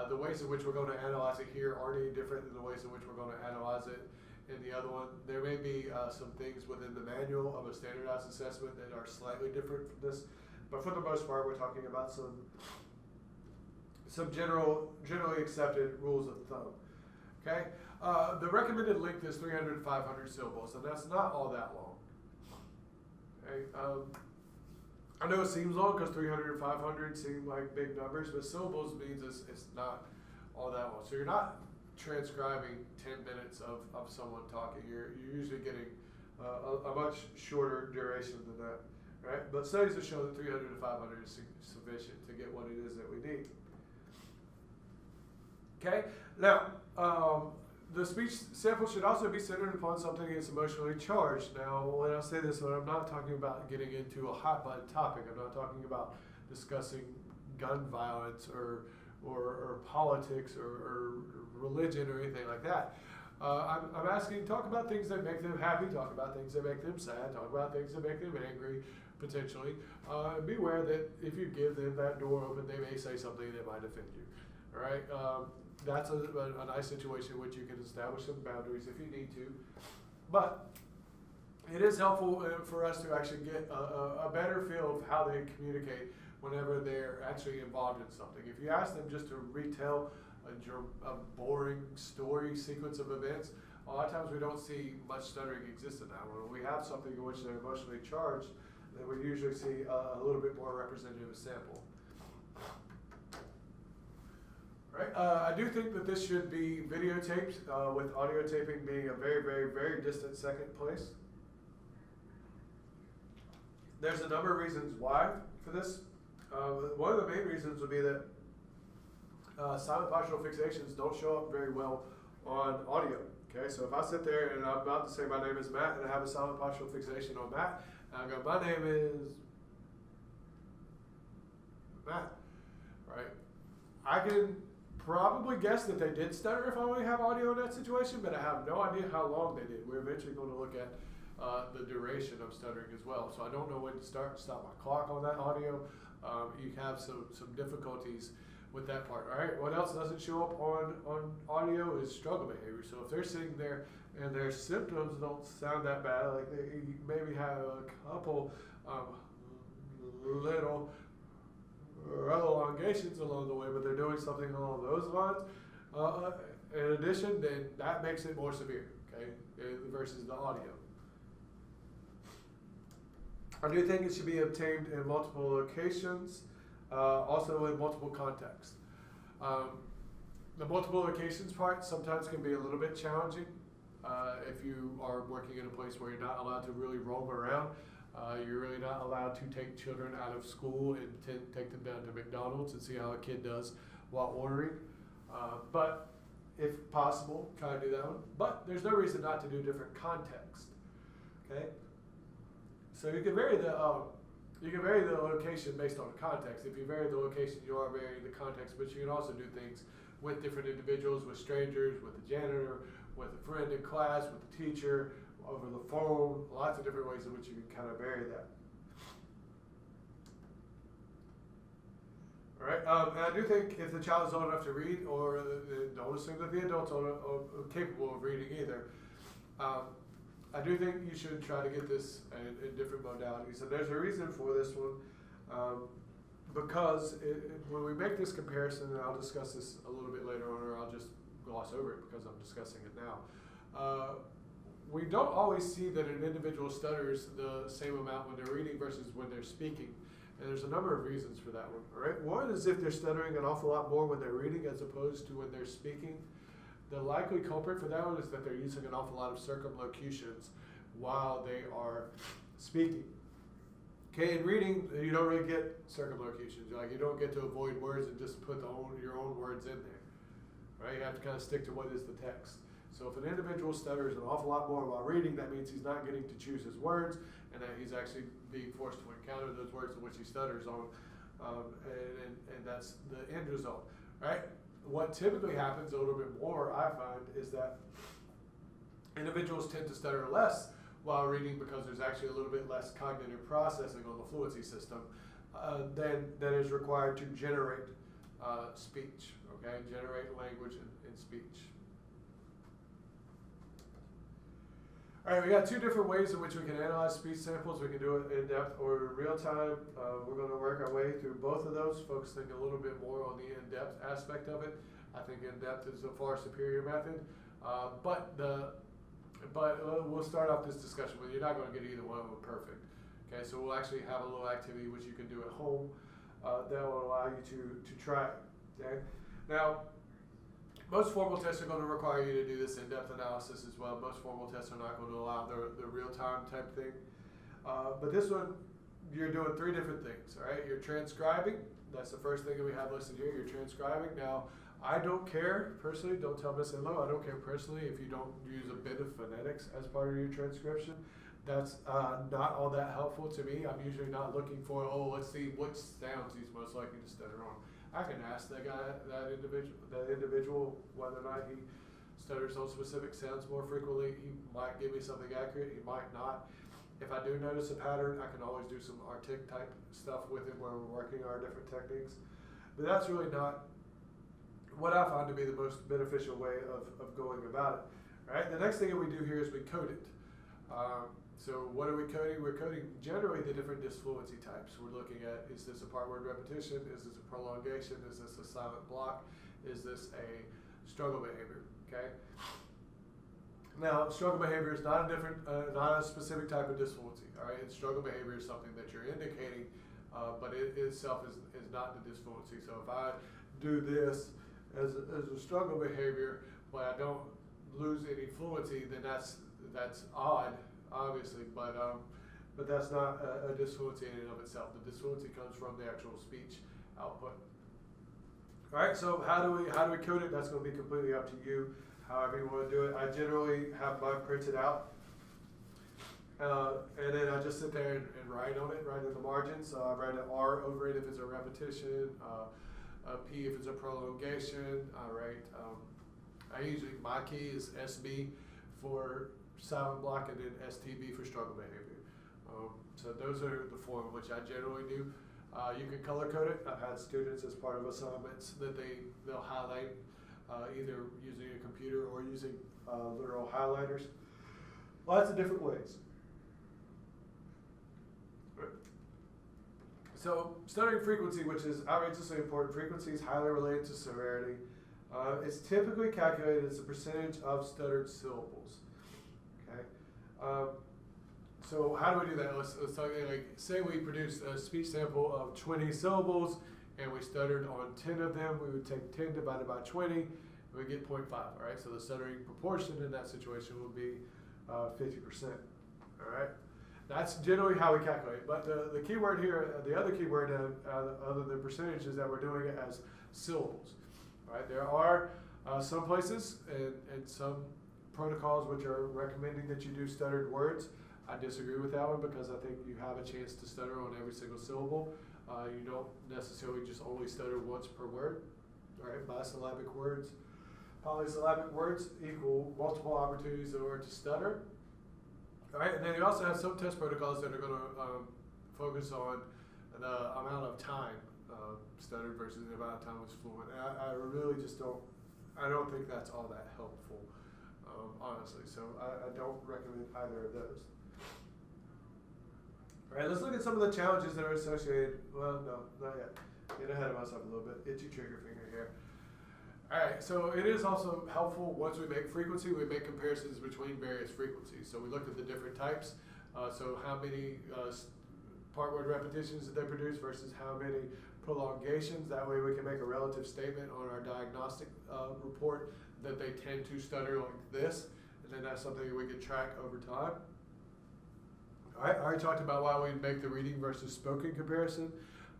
The ways in which we're going to analyze it here aren't any different than the ways in which we're going to analyze it in the other one. There may be some things within the manual of a standardized assessment that are slightly different from this, but for the most part, we're talking about some generally accepted rules of thumb. Okay, the recommended length is 300 to 500 syllables, and that's not all that long. Okay. I know it seems long because 300 and 500 seem like big numbers, but syllables means it's not all that long. So you're not transcribing 10 minutes of someone talking. You're usually getting a much shorter duration than that, right? But studies have shown that 300 to 500 is sufficient to get what it is that we need. Okay, now the speech sample should also be centered upon something that's emotionally charged. Now, when I say this, I'm not talking about getting into a hot button topic. I'm not talking about discussing gun violence or politics or religion or anything like that. I'm asking, talk about things that make them happy, talk about things that make them sad, talk about things that make them angry, potentially. Be aware that if you give them that door open, they may say something that might offend you. All right? That's a nice situation in which you can establish some boundaries if you need to. But it is helpful for us to actually get a better feel of how they communicate whenever they're actually involved in something. If you ask them just to retell a boring story sequence of events, a lot of times we don't see much stuttering exist in that one. When we have something in which they're emotionally charged, then we usually see a little bit more representative sample. Right. I do think that this should be videotaped, with audio taping being a very, very, very distant second place. There's a number of reasons why for this. One of the main reasons would be that silent postural fixations don't show up very well on audio. Okay, so if I sit there and I'm about to say my name is Matt and I have a silent postural fixation on Matt, and I go, my name is Matt, right? I can probably guess that they did stutter if I only have audio in that situation, but I have no idea how long they did. We're eventually going to look at the duration of stuttering as well. So I don't know when to start and stop my clock on that audio. You have some difficulties with that part. All right, what else doesn't show up on audio is struggle behavior. So if they're sitting there and their symptoms don't sound that bad, like they maybe have a couple little elongations along the way, but they're doing something along those lines. In addition, then that makes it more severe, okay, versus the audio. I do think it should be obtained in multiple locations, also in multiple contexts. The multiple locations part sometimes can be a little bit challenging if you are working in a place where you're not allowed to really roam around. You're really not allowed to take children out of school and take them down to McDonald's and see how a kid does while ordering. But if possible, try to do that one. But there's no reason not to do different contexts. Okay. So you can vary the location based on the context. If you vary the location, you are varying the context. But you can also do things with different individuals, with strangers, with the janitor, with a friend in class, with the teacher, over the phone. Lots of different ways in which you can kind of vary that. All right, and I do think if the child is old enough to read, or don't assume that the adults are capable of reading either, I do think you should try to get this in different modalities. And there's a reason for this one, because when we make this comparison, and I'll discuss this a little bit later on, or I'll just gloss over it because I'm discussing it now. We don't always see that an individual stutters the same amount when they're reading versus when they're speaking. And there's a number of reasons for that one. All right? One is if they're stuttering an awful lot more when they're reading as opposed to when they're speaking. The likely culprit for that one is that they're using an awful lot of circumlocutions while they are speaking. Okay, in reading, you don't really get circumlocutions. Like, you don't get to avoid words and just put your own words in there. Right? You have to kind of stick to what is the text. So if an individual stutters an awful lot more while reading, that means he's not getting to choose his words, and that he's actually being forced to encounter those words in which he stutters on, and that's the end result. Right? What typically happens a little bit more, I find, is that individuals tend to stutter less while reading because there's actually a little bit less cognitive processing on the fluency system than is required to generate speech, okay? Generate language in speech. All right, we got two different ways in which we can analyze speech samples. We can do it in depth or in real time. We're going to work our way through both of those, focusing a little bit more on the in-depth aspect of it. I think in-depth is a far superior method, but we'll start off this discussion with you're not going to get either one of them perfect. Okay, so we'll actually have a little activity which you can do at home that will allow you to try it. Okay, now. Most formal tests are going to require you to do this in-depth analysis as well. Most formal tests are not going to allow the real-time type thing. But this one, you're doing three different things, all right? You're transcribing. That's the first thing that we have listed here. You're transcribing. Now, I don't care, personally, don't tell Miss Enlow, I don't care personally if you don't use a bit of phonetics as part of your transcription. That's not all that helpful to me. I'm usually not looking for, let's see which sounds he's most likely to stutter on. I can ask that individual whether or not he stutters on specific sounds more frequently. He might give me something accurate, he might not. If I do notice a pattern, I can always do some artic type stuff with him where we're working our different techniques. But that's really not what I find to be the most beneficial way of going about it. All right, the next thing that we do here is we code it. So what are we coding? We're coding generally the different disfluency types. We're looking at, is this a part word repetition? Is this a prolongation? Is this a silent block? Is this a struggle behavior? Okay. Now, struggle behavior is not a specific type of disfluency. All right, struggle behavior is something that you're indicating, but it itself is not the disfluency. So if I do this as a struggle behavior, but I don't lose any fluency, then that's odd. Obviously, but that's not a disfluency in and of itself. The disfluency comes from the actual speech output. All right, so how do we code it? That's going to be completely up to you, however you want to do it. I generally have mine printed out, and then I just sit there and write on it, write in the margins. So I write an R over it if it's a repetition, a P if it's a prolongation. I write, my key is SB for silent block, and then STB for struggle behavior. So those are the form in which I generally do. You can color code it. I've had students as part of assignments that they'll highlight either using a computer or using literal highlighters. Lots of different ways. So stuttering frequency, which is outrageously important, frequency is highly related to severity. It's typically calculated as a percentage of stuttered syllables. Okay, So how do we do that? Let's talk, like, say we produced a speech sample of 20 syllables and we stuttered on 10 of them. We would take 10 divided by 20, and we get 0.5, all right? So the stuttering proportion in that situation would be 50%, all right? That's generally how we calculate. But the key word here, the other key word other than percentage, is that we're doing it as syllables, all right? There are some places and some protocols which are recommending that you do stuttered words. I disagree with that one because I think you have a chance to stutter on every single syllable. You don't necessarily just only stutter once per word. All right, bisyllabic words, polysyllabic words equal multiple opportunities in order to stutter. All right, and then you also have some test protocols that are going to focus on the amount of time stuttered versus the amount of time was fluent. And I really just I don't think that's all that helpful, honestly. So I don't recommend either of those. All right, let's look at some of the challenges that are associated. Well, no, not yet. Get ahead of myself a little bit. Itchy trigger finger here. All right, so it is also helpful once we make frequency, we make comparisons between various frequencies. So we looked at the different types. So how many part word repetitions did they produce versus how many prolongations. That way we can make a relative statement on our diagnostic report that they tend to stutter like this. And then that's something we can track over time. All right, I already talked about why we make the reading versus spoken comparison.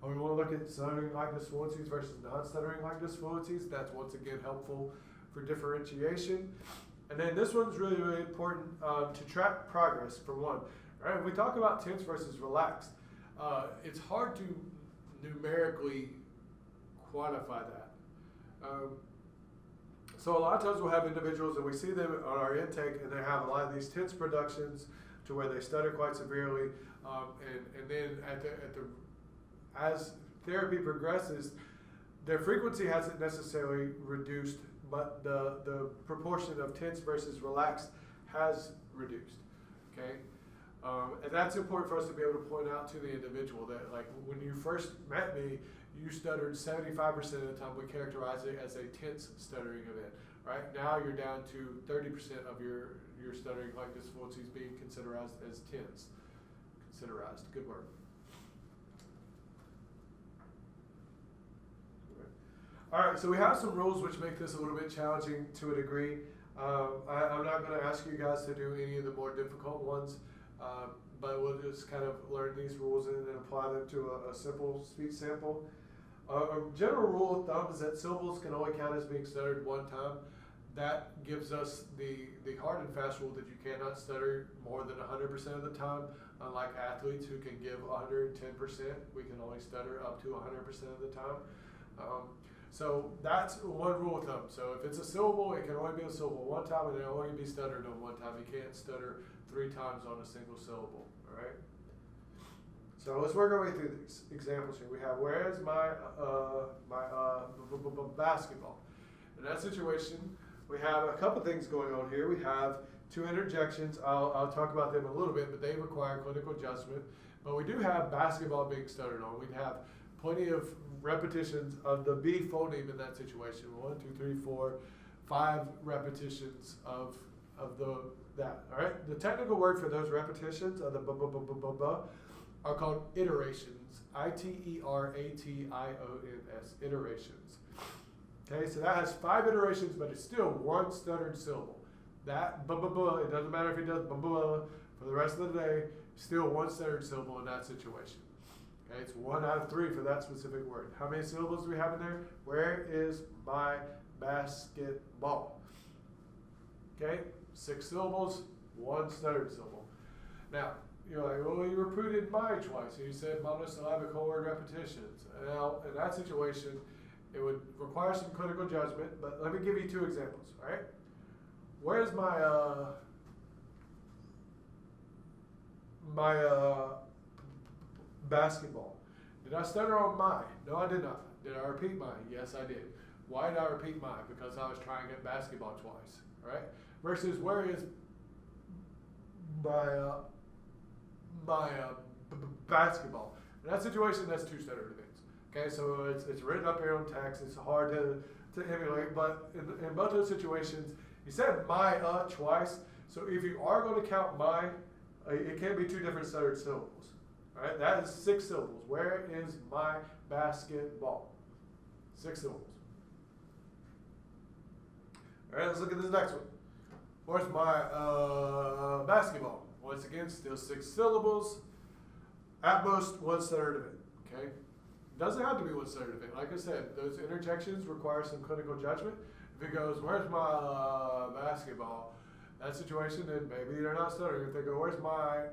We want to look at stuttering likeness fluencies versus non-stuttering likeness fluencies. That's once again helpful for differentiation. And then this one's really, really important to track progress, for one. All right, when we talk about tense versus relaxed, it's hard to numerically quantify that. So a lot of times we'll have individuals and we see them on our intake and they have a lot of these tense productions to where they stutter quite severely, and then as therapy progresses, their frequency hasn't necessarily reduced, but the proportion of tense versus relaxed has reduced, okay? And that's important for us to be able to point out to the individual that, like, when you first met me, you stuttered 75% of the time. We characterize it as a tense stuttering event, right? Now you're down to 30% of your stuttering likeness fluencies being considered as tense. Considerized, good word. All right, so we have some rules which make this a little bit challenging to a degree. I'm not going to ask you guys to do any of the more difficult ones, but we'll just kind of learn these rules and then apply them to a simple speech sample. A general rule of thumb is that syllables can only count as being stuttered one time. That gives us the hard and fast rule that you cannot stutter more than 100% of the time. Unlike athletes who can give 110%, we can only stutter up to 100% of the time. So that's one rule of thumb. So if it's a syllable, it can only be a syllable one time, and it can only be stuttered on one time. You can't stutter 3 times on a single syllable, all right? So let's work our way through these examples here. We have, where is my basketball? In that situation, we have a couple things going on here. We have 2 interjections. I'll talk about them a little bit, but they require clinical adjustment. But we do have basketball being stuttered on. We'd have plenty of repetitions of the B phoneme in that situation. 1, 2, 3, 4, 5 repetitions of that. All right. The technical word for those repetitions of the are called iterations. iterations. Iterations. Okay. So that has 5 iterations, but it's still one stuttered syllable. That it doesn't matter if he does for the rest of the day. Still one stuttered syllable in that situation. Okay, it's 1 out of 3 for that specific word. How many syllables do we have in there? Where is my basketball? Okay, 6 syllables, 1 stuttered syllable. Now, you're like, well, you repeated my twice. So you said monosyllabic whole word repetitions. Now, in that situation, it would require some clinical judgment, but let me give you 2 examples, all right? Where's my basketball? Did I stutter on my? No, I did not. Did I repeat my? Yes, I did. Why did I repeat my? Because I was trying to get basketball twice, right? Versus, where is my basketball? In that situation, that's 2 stuttered events. Okay, so it's written up here on text. It's hard to emulate, but in both those situations, you said my twice. So if you are going to count my it can't be two different stuttered syllables. All right, that is 6 syllables. Where is my basketball? 6 syllables. All right, let's look at this next one. Where's my basketball? Once again, still 6 syllables. At most, 1 stuttered event. Okay, doesn't have to be 1 stuttered event. Like I said, those interjections require some clinical judgment. If it goes, "Where's my basketball?" That situation, then maybe they're not stuttering. If they go, "Where's my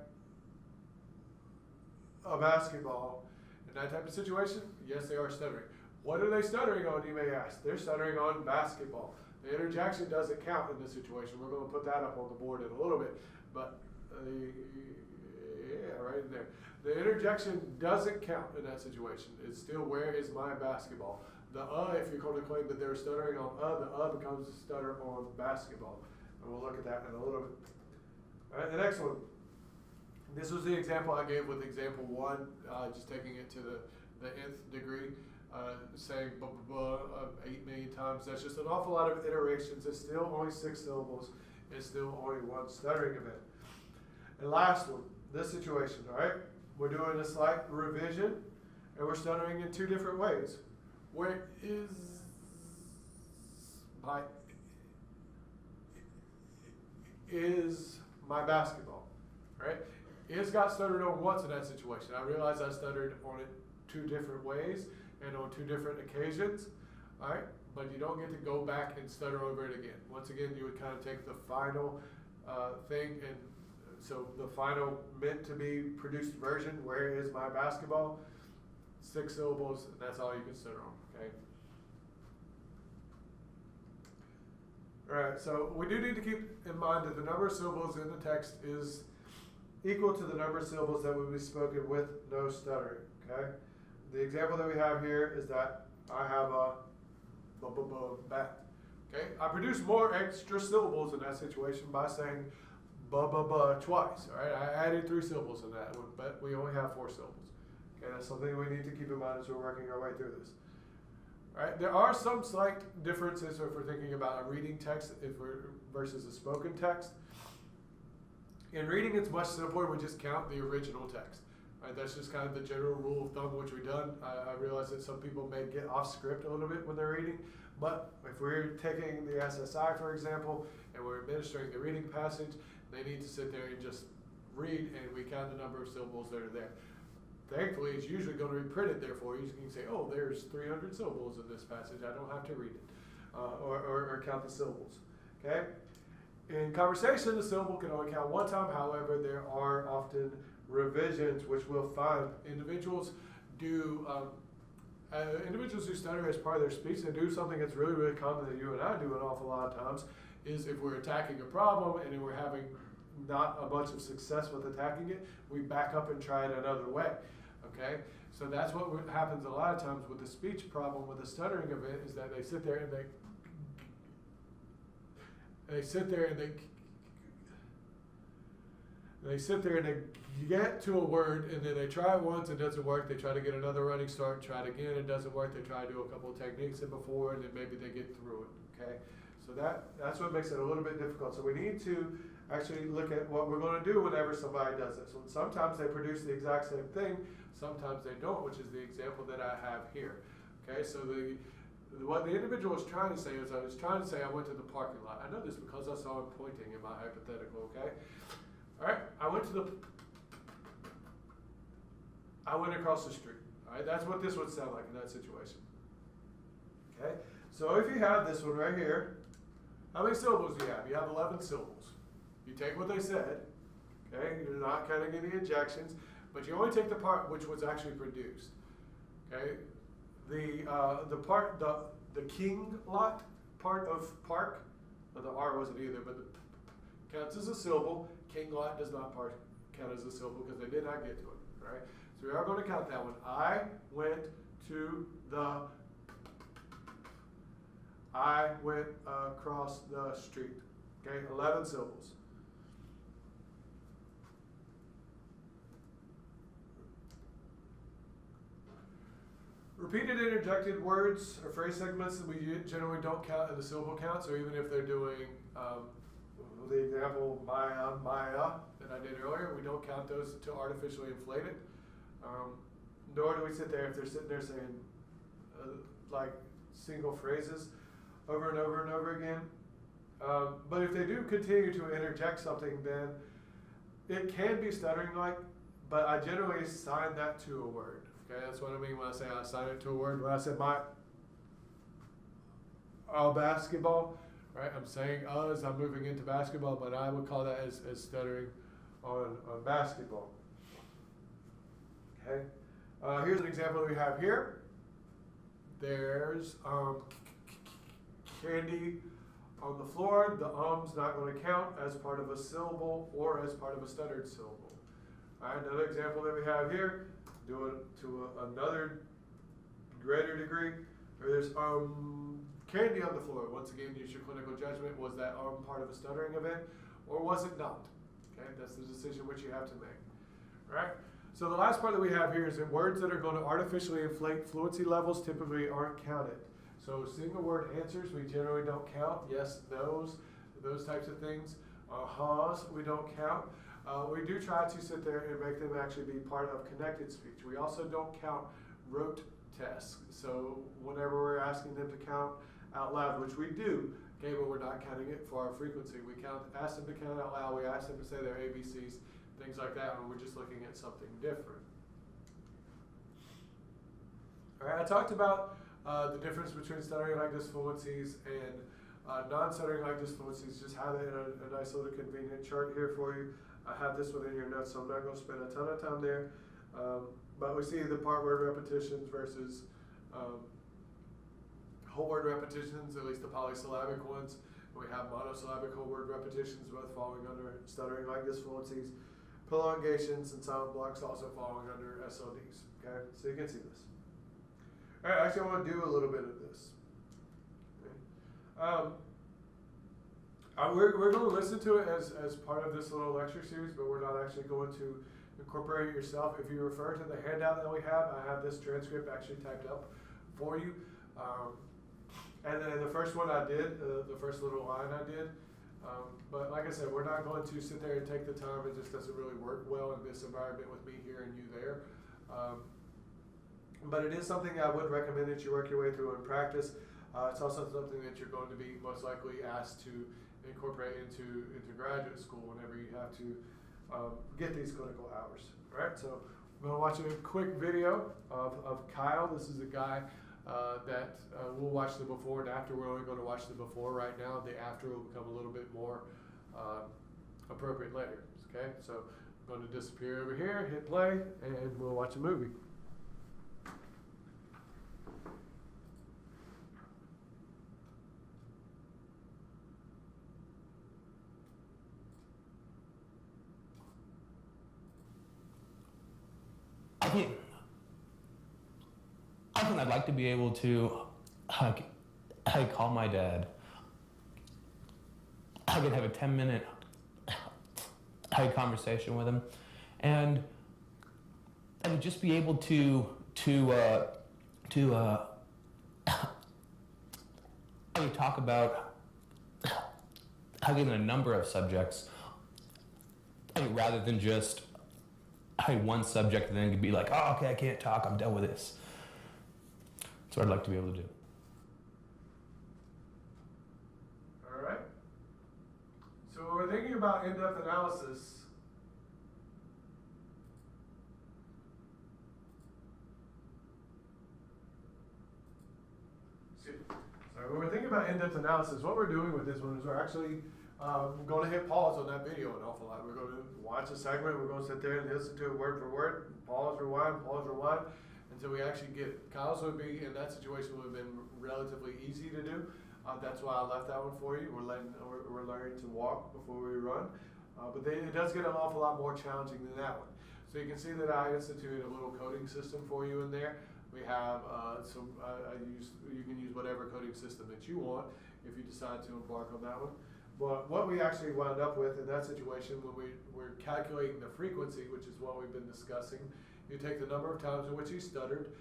basketball?" In that type of situation, yes, they are stuttering. What are they stuttering on, you may ask? They're stuttering on basketball. The interjection doesn't count in this situation. We're going to put that up on the board in a little bit. But, yeah, right in there. The interjection doesn't count in that situation. It's still, "Where is my basketball?" The if you're going to claim that they're stuttering on the becomes a stutter on basketball. And we'll look at that in a little bit. All right, the next one. This was the example I gave with example 1, just taking it to the nth degree, saying 8 million times. That's just an awful lot of iterations. It's still only 6 syllables. It's still only 1 stuttering event. And last one, this situation, all right? We're doing a slight revision, and we're stuttering in 2 different ways. Where is my basketball? Right? Is got stuttered on once in that situation. I realize I stuttered on it 2 different ways and on 2 different occasions. All right, but you don't get to go back and stutter over it again. Once again, you would kind of take the final thing, and so the final meant to be produced version. Where is my basketball? 6 syllables, and that's all you can stutter on. Okay. Alright, so we do need to keep in mind that the number of syllables in the text is equal to the number of syllables that would be spoken with no stuttering. Okay. The example that we have here is that I have a bat. Okay. I produce more extra syllables in that situation by saying twice. Alright, I added 3 syllables in that one, but we only have 4 syllables. Okay, that's something we need to keep in mind as we're working our way through this. All right, there are some slight differences if we're thinking about a reading text versus a spoken text. In reading, it's much simpler. We just count the original text. Right, that's just kind of the general rule of thumb which we've done. I realize that some people may get off script a little bit when they're reading, but if we're taking the SSI, for example, and we're administering the reading passage, they need to sit there and just read, and we count the number of syllables that are there. Thankfully, it's usually going to be printed there for you. You can say, "Oh, there's 300 syllables in this passage. I don't have to read it," or count the syllables. Okay. In conversation, the syllable can only count 1 time. However, there are often revisions, which we'll find individuals do. Individuals who stutter as part of their speech, they do something that's really, really common that you and I do an awful lot of times. Is if we're attacking a problem and we're having not a bunch of success with attacking it, we back up and try it another way. Okay, so that's what happens a lot of times with the speech problem, with the stuttering event, is that they sit there and they get to a word, and then they try it once, it doesn't work. They try to get another running start, try it again, it doesn't work. They try to do a couple of techniques before, and then maybe they get through it. Okay, so that's what makes it a little bit difficult. So we need to actually look at what we're going to do whenever somebody does this. So sometimes they produce the exact same thing, sometimes they don't, which is the example that I have here. Okay, so what the individual was trying to say is, I was trying to say I went to the parking lot. I know this because I saw him pointing in my hypothetical. Okay, all right, I went across the street. All right, that's what this would sound like in that situation. Okay, so if you have this one right here, how many syllables do you have? You have 11 syllables. You take what they said, okay? You're not counting any injections, but you only take the part which was actually produced, okay? The king lot part of park, well, the R wasn't either, but counts as a syllable. King lot does not count as a syllable because they did not get to it, all right? So we are going to count that one. I went across the street, okay? 11 syllables. Repeated interjected words or phrase segments that we generally don't count in the syllable counts, or even if they're doing the example Maya that I did earlier, we don't count those to artificially inflate it. Nor do we sit there if they're sitting there saying like single phrases over and over and over again. But if they do continue to interject something, then it can be stuttering-like, but I generally assign that to a word. Okay, that's what I mean when I say I assign it to a word. When I said my basketball, right? I'm saying as I'm moving into basketball, but I would call that as stuttering on basketball. Okay, here's an example we have here. There's candy on the floor. The um's not going to count as part of a syllable or as part of a stuttered syllable. All right, another example that we have here, do it to another greater degree. There's candy on the floor. Once again, use your clinical judgment. Was that part of a stuttering event or was it not? Okay, that's the decision which you have to make. All right. So the last part that we have here is that words that are going to artificially inflate fluency levels typically aren't counted. So single word answers we generally don't count. Yes, no's, those types of things. Ha's we don't count. We do try to sit there and make them actually be part of connected speech. We also don't count rote tests. So whenever we're asking them to count out loud, which we do, okay, but we're not counting it for our frequency. We ask them to count out loud. We ask them to say their ABCs, things like that, when we're just looking at something different. All right, I talked about the difference between stuttering-like disfluencies and non-stuttering-like disfluencies. Just have it in a nice little convenient chart here for you. I have this one in your notes, so I'm not going to spend a ton of time there. But we see the part word repetitions versus whole word repetitions, at least the polysyllabic ones. We have monosyllabic whole word repetitions, both falling under stuttering-like disfluencies. Prolongations and silent blocks also falling under SLDs. Okay, so you can see this. All right, actually I want to do a little bit of this. Okay. We're going to listen to it as part of this little lecture series, but we're not actually going to incorporate it yourself. If you refer to the handout that we have, I have this transcript actually typed up for you. And then the first one I did, the first little line I did, but like I said, we're not going to sit there and take the time. It just doesn't really work well in this environment with me here and you there. But it is something I would recommend that you work your way through and practice. It's also something that you're going to be most likely asked to incorporate into graduate school whenever you have to get these clinical hours. All right, so I'm going to watch a quick video of Kyle. This is a guy that we'll watch the before and after. We're only going to watch the before right now. The after will become a little bit more appropriate later. Okay, so I'm going to disappear over here, hit play, and we'll watch a movie. I think I'd like to be able to I call my dad. I could have a 10-minute conversation with him, and I would just be able to I would talk about having a number of subjects, rather than just one subject and then could be like, oh, okay, I can't talk, I'm done with this. That's what I'd like to be able to do. All right. So when we're thinking about in-depth analysis, when we're thinking about in-depth analysis, what we're doing with this one is we're actually going to hit pause on that video an awful lot. We're going to watch a segment, we're going to sit there and listen to it word for word, pause, rewind, until we actually get it. Kyle's would be, in that situation, would have been relatively easy to do. That's why I left that one for you. We're learning to walk before we run. But then it does get an awful lot more challenging than that one. So you can see that I instituted a little coding system for you in there. We have you can use whatever coding system that you want if you decide to embark on that one. But what we actually wound up with in that situation when we're calculating the frequency, which is what we've been discussing, you take the number of times in which he stuttered.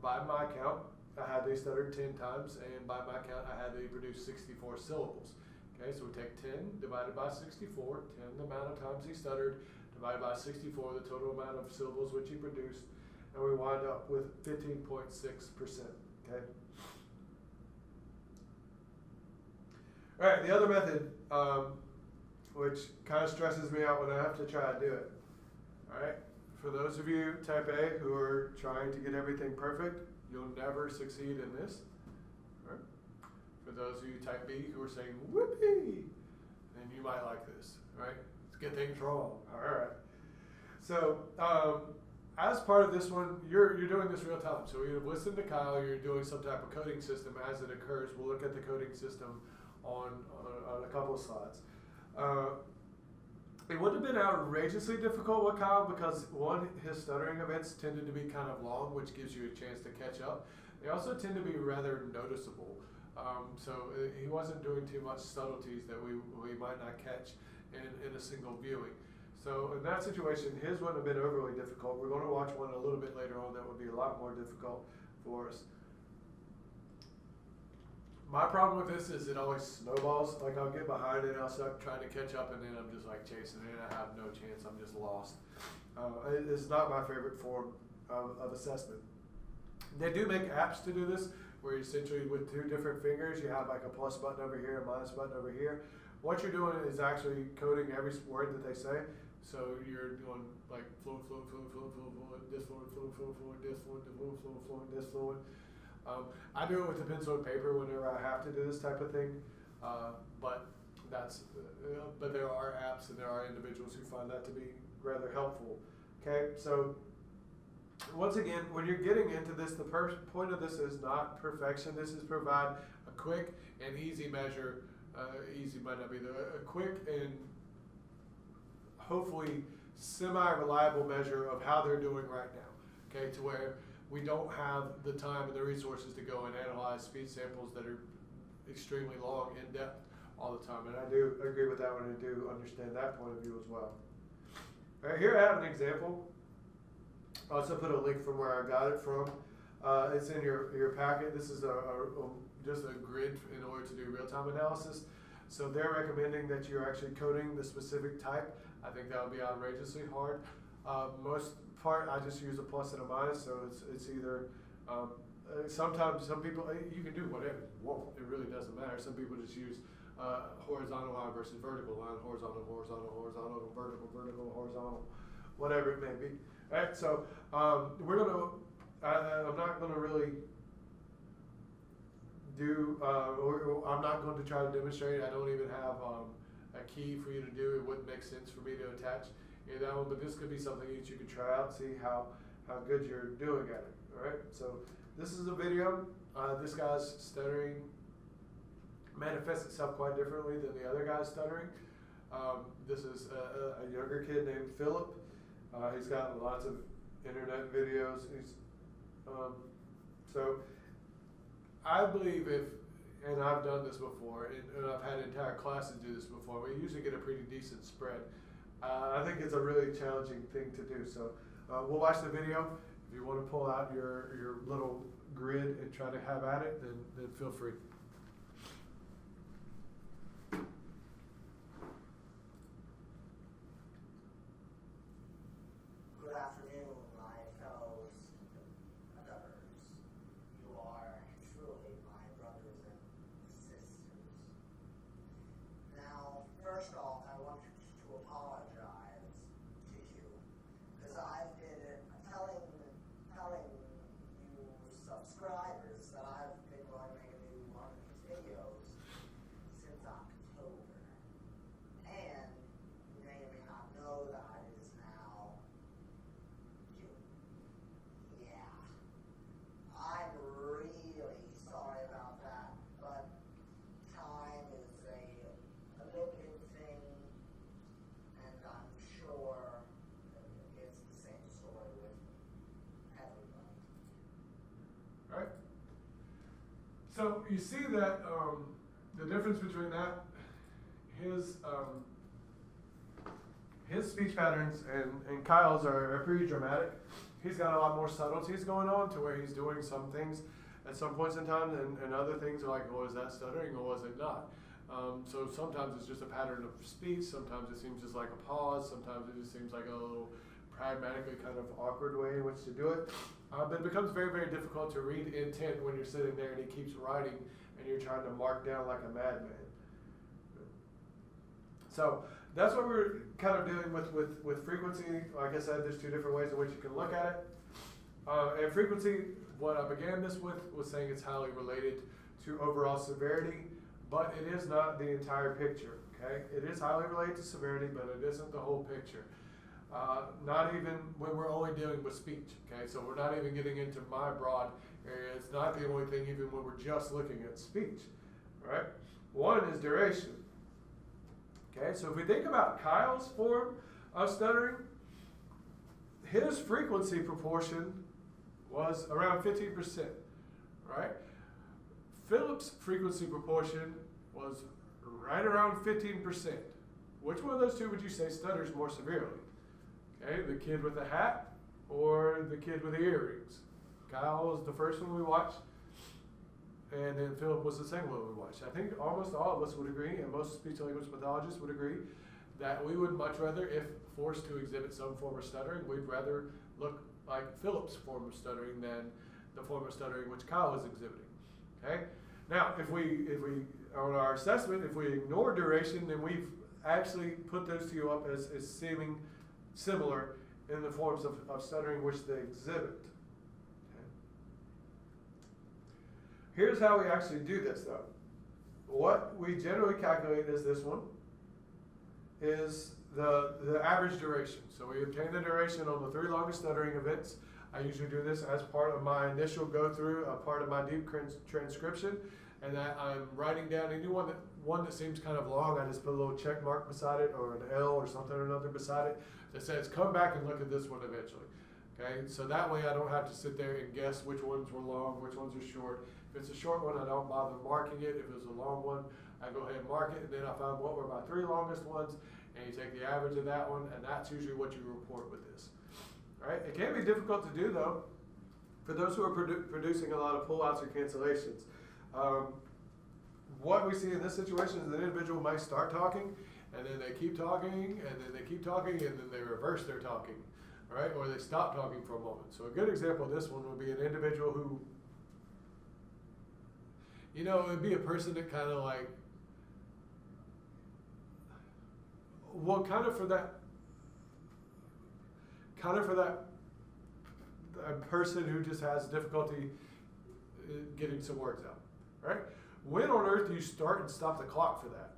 By my count, I had they stuttered 10 times, and by my count, I had they produced 64 syllables. Okay, so we take 10 divided by 64, 10 the amount of times he stuttered, divided by 64, the total amount of syllables which he produced, and we wind up with 15.6%. Okay. All right, the other method, which kind of stresses me out when I have to try to do it. All right, for those of you type A who are trying to get everything perfect, you'll never succeed in this. All right? For those of you type B who are saying whoopee, then you might like this. All right, let's get things wrong. All right. So as part of this one, you're doing this real time. So you've listened to Kyle. You're doing some type of coding system as it occurs. We'll look at the coding system on a couple of slides. It wouldn't have been outrageously difficult with Kyle because, one, his stuttering events tended to be kind of long, which gives you a chance to catch up. They also tend to be rather noticeable. So he wasn't doing too much subtleties that we might not catch in a single viewing. So in that situation, his wouldn't have been overly difficult. We're going to watch one a little bit later on that would be a lot more difficult for us. My problem with this is it always snowballs. Like I'll get behind it, I'll start trying to catch up, and then I'm just like chasing it, and I have no chance. I'm just lost. It's not my favorite form of assessment. They do make apps to do this, where essentially with two different fingers, you have like a plus button over here, a minus button over here. What you're doing is actually coding every word that they say. So you're doing like fluent, fluent, fluent, fluent, fluent, fluent, this fluent, fluent, fluent, fluent, this fluent, fluent, fluent, fluent, this fluent. I do it with a pencil and paper whenever I have to do this type of thing, but there are apps and there are individuals who find that to be rather helpful. Okay, so once again, when you're getting into this, the point of this is not perfection. This is provide a quick and easy measure. Easy might not be there. A quick and hopefully semi-reliable measure of how they're doing right now. Okay, to where we don't have the time and the resources to go and analyze speech samples that are extremely long, in depth all the time. And I do agree with that one and do understand that point of view as well. All right, here I have an example. I also put a link from where I got it from. It's in your packet. This is just a grid in order to do real-time analysis. So they're recommending that you're actually coding the specific type. I think that would be outrageously hard. Most part, I just use a plus and a minus, so it's either, sometimes some people, you can do whatever you want. It really doesn't matter. Some people just use horizontal line versus vertical line, horizontal, horizontal, horizontal, vertical, vertical, horizontal, whatever it may be. All right, so we're gonna, I'm not gonna really do, I'm not going to try to demonstrate. I don't even have a key for you to do. It wouldn't make sense for me to attach that one, but this could be something that you could try out, see how good you're doing at it. All right, so this is a video. This guy's stuttering manifests itself quite differently than the other guy's stuttering. This is a younger kid named Philip. He's got lots of internet videos. So I believe and I've done this before, and I've had entire classes do this before, we usually get a pretty decent spread. I think it's a really challenging thing to do. So we'll watch the video. If you want to pull out your little grid and try to have at it, then feel free. Good afternoon, my fellow stutters. You are truly my brothers and sisters. Now, first off, I want to apologize to you, because I've been telling you subscribers that I've been going to make a new one of these videos since October. And you may or may not know that it is now June. Yeah. I'm really sorry about that, but time is a limited thing, and I'm sure it's the same story with everybody. All right. So you see that the difference between that, his speech patterns and Kyle's are pretty dramatic. He's got a lot more subtleties going on to where he's doing some things at some points in time and other things are like, oh, is that stuttering or was it not? So sometimes it's just a pattern of speech, sometimes it seems just like a pause, sometimes it just seems like a little pragmatically kind of awkward way in which to do it. But it becomes very, very difficult to read intent when you're sitting there and he keeps writing and you're trying to mark down like a madman. So that's what we're kind of doing with frequency. Like I said, there's two different ways in which you can look at it. And frequency, what I began this with was saying it's highly related to overall severity, but it is not the entire picture, okay? It is highly related to severity, but it isn't the whole picture. Not even when we're only dealing with speech, okay? So we're not even getting into my broad area. It's not the only thing even when we're just looking at speech, right? One is duration. Okay, so if we think about Kyle's form of stuttering, his frequency proportion was around 15%, right? Philip's frequency proportion was right around 15%. Which one of those two would you say stutters more severely? Okay, the kid with the hat or the kid with the earrings? Kyle was the first one we watched, and then Philip was the second one we watched. I think almost all of us would agree, and most speech language pathologists would agree, that we would much rather, if forced to exhibit some form of stuttering, we'd rather look like Philip's form of stuttering than the form of stuttering which Kyle was exhibiting. Okay? Now, if we on our assessment, if we ignore duration, then we've actually put those two up as seeming similar in the forms of stuttering which they exhibit. Here's how we actually do this, though. What we generally calculate is this one, is the average duration. So we obtain the duration on the 3 longest stuttering events. I usually do this as part of my initial go-through, a part of my deep transcription, and that I'm writing down any one that seems kind of long. I just put a little check mark beside it, or an L or something or another beside it that says, come back and look at this one eventually. Okay, so that way I don't have to sit there and guess which ones were long, which ones are short. If it's a short one, I don't bother marking it. If it's a long one, I go ahead and mark it, and then I find what were my 3 longest ones, and you take the average of that one, and that's usually what you report with this. All right? It can be difficult to do, though, for those who are producing a lot of pullouts or cancellations. What we see in this situation is an individual might start talking, and then they keep talking, and then they keep talking, and then they reverse their talking, all right? Or they stop talking for a moment. So a good example of this one would be an individual who, you know, it would be a person that kind of like, well, kind of for that a person who just has difficulty getting some words out, right? When on earth do you start and stop the clock for that?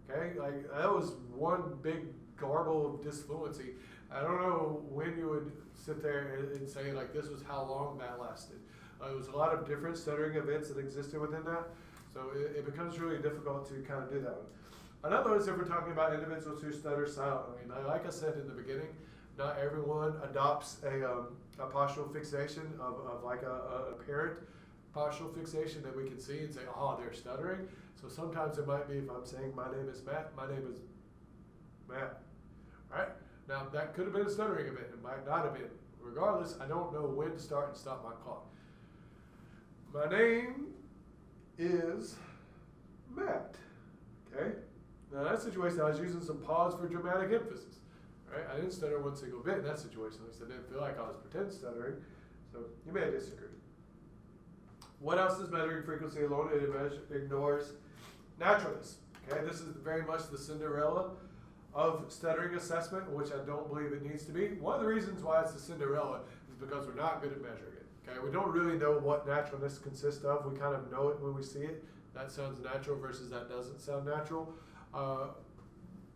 Okay, like that was one big garble of disfluency. I don't know when you would sit there and say like this was how long that lasted. There was a lot of different stuttering events that existed within that, so it becomes really difficult to kind of do that one. Another one is if we're talking about individuals who stutter silently. Now, like I said in the beginning, not everyone adopts a postural fixation of like a apparent postural fixation that we can see and say, oh, they're stuttering. So sometimes it might be if I'm saying my name is Matt, my name is Matt, right? Now, that could have been a stuttering event. It might not have been. Regardless, I don't know when to start and stop my clock. My name is Matt, okay? Now, in that situation, I was using some pause for dramatic emphasis, right? I didn't stutter one single bit in that situation. At least I didn't feel like I was pretend stuttering, so you may disagree. What else is measuring frequency alone? It ignores naturalness, okay? This is very much the Cinderella of stuttering assessment, which I don't believe it needs to be. One of the reasons why it's the Cinderella is because we're not good at measuring it, okay? We don't really know what naturalness consists of. We kind of know it when we see it. That sounds natural versus that doesn't sound natural,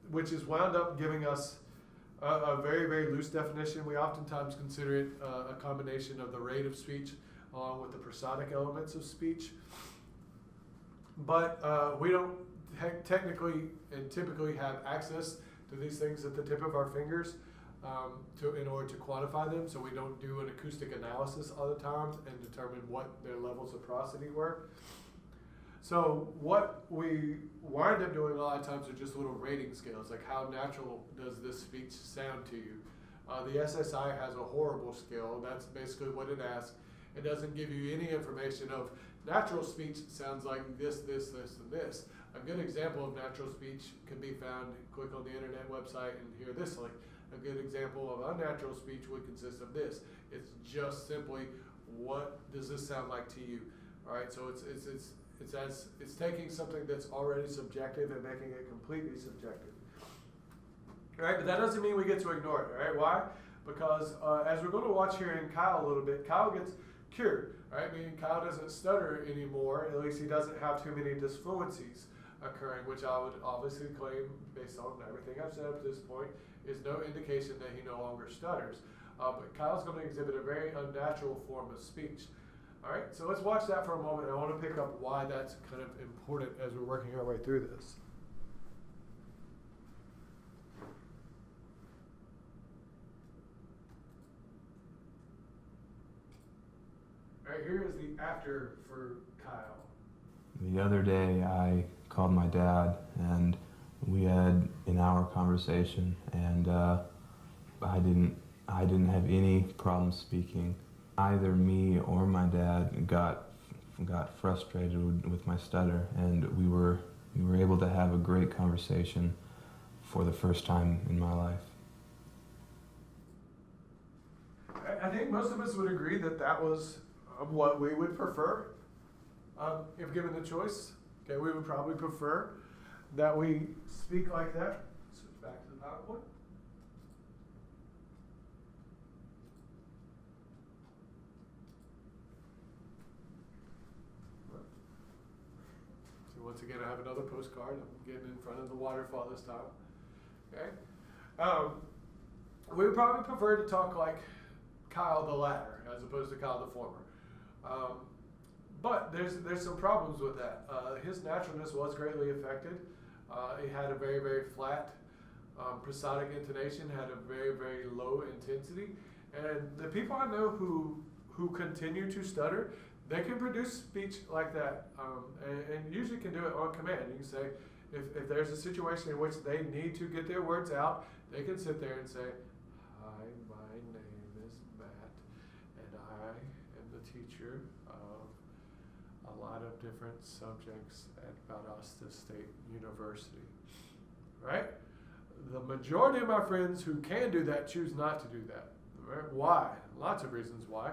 which is wound up giving us a very, very loose definition. We oftentimes consider it a combination of the rate of speech along with the prosodic elements of speech. But we don't technically and typically have access to these things at the tip of our fingers in order to quantify them. So we don't do an acoustic analysis all the time and determine what their levels of prosody were. So what we wind up doing a lot of times are just little rating scales, like how natural does this speech sound to you? The SSI has a horrible scale. That's basically what it asks. It doesn't give you any information of natural speech sounds like this, this, this, and this. A good example of natural speech can be found, click on the internet website and hear this link. A good example of unnatural speech would consist of this. It's just simply, what does this sound like to you? All right, so it's taking something that's already subjective and making it completely subjective. All right, but that doesn't mean we get to ignore it. All right, why? Because as we're going to watch here in Kyle a little bit, Kyle gets cured. All right, meaning Kyle doesn't stutter anymore. At least he doesn't have too many disfluencies occurring, which I would obviously claim, based on everything I've said up to this point, is no indication that he no longer stutters. But Kyle's going to exhibit a very unnatural form of speech. All right, so let's watch that for a moment. I want to pick up why that's kind of important as we're working our way through this. All right, here is the after for Kyle. The other day, I called my dad, and we had an hour conversation, and I didn't have any problem speaking. Either me or my dad got frustrated with my stutter, and we were able to have a great conversation for the first time in my life. I think most of us would agree that that was what we would prefer if given the choice. Okay, we would probably prefer that we speak like that. Switch back to the PowerPoint. So once again, I have another postcard. I'm getting in front of the waterfall this time. Okay. We would probably prefer to talk like Kyle the latter as opposed to Kyle the former. But there's some problems with that. His naturalness was greatly affected. He had a very, very flat prosodic intonation, had a very, very low intensity. And the people I know who continue to stutter, they can produce speech like that, and usually can do it on command. You can say, if there's a situation in which they need to get their words out, they can sit there and say, "Hi, my name is Matt, and I am the teacher of a lot of different subjects at Valdosta State University." Right? The majority of my friends who can do that choose not to do that. Right? Why? Lots of reasons why.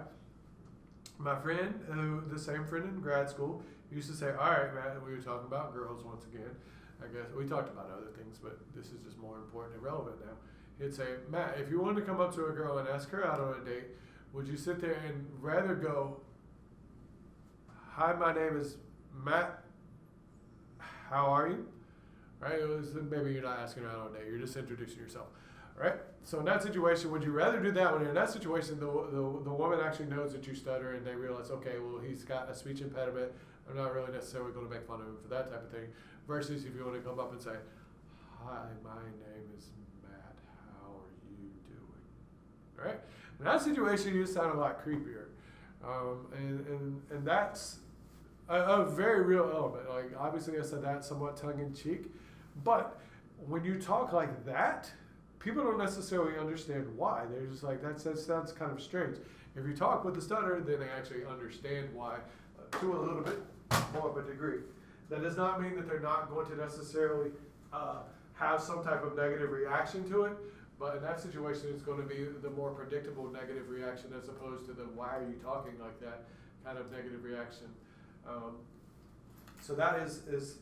My friend, the same friend in grad school, used to say, "All right, Matt," and we were talking about girls once again. I guess we talked about other things, but this is just more important and relevant now. He'd say, "Matt, if you wanted to come up to a girl and ask her out on a date, would you sit there and rather go, 'Hi, my name is Matt, how are you?'" Right? Maybe you're not asking her out on a date, you're just introducing yourself. Right? So in that situation, would you rather do that when you're in that situation, the woman actually knows that you stutter and they realize, okay, well, he's got a speech impediment, I'm not really necessarily going to make fun of him for that type of thing, versus if you want to come up and say, "Hi, my name is Matt, how are you doing?" Right? In that situation, you sound a lot creepier. And that's a very real element. Like, obviously I said that somewhat tongue-in-cheek, but when you talk like that, people don't necessarily understand why. They're just like, that sounds kind of strange. If you talk with the stutter, then they actually understand why to a little bit more of a degree. That does not mean that they're not going to necessarily have some type of negative reaction to it, but in that situation, it's going to be the more predictable negative reaction as opposed to the "why are you talking like that" kind of negative reaction. So that is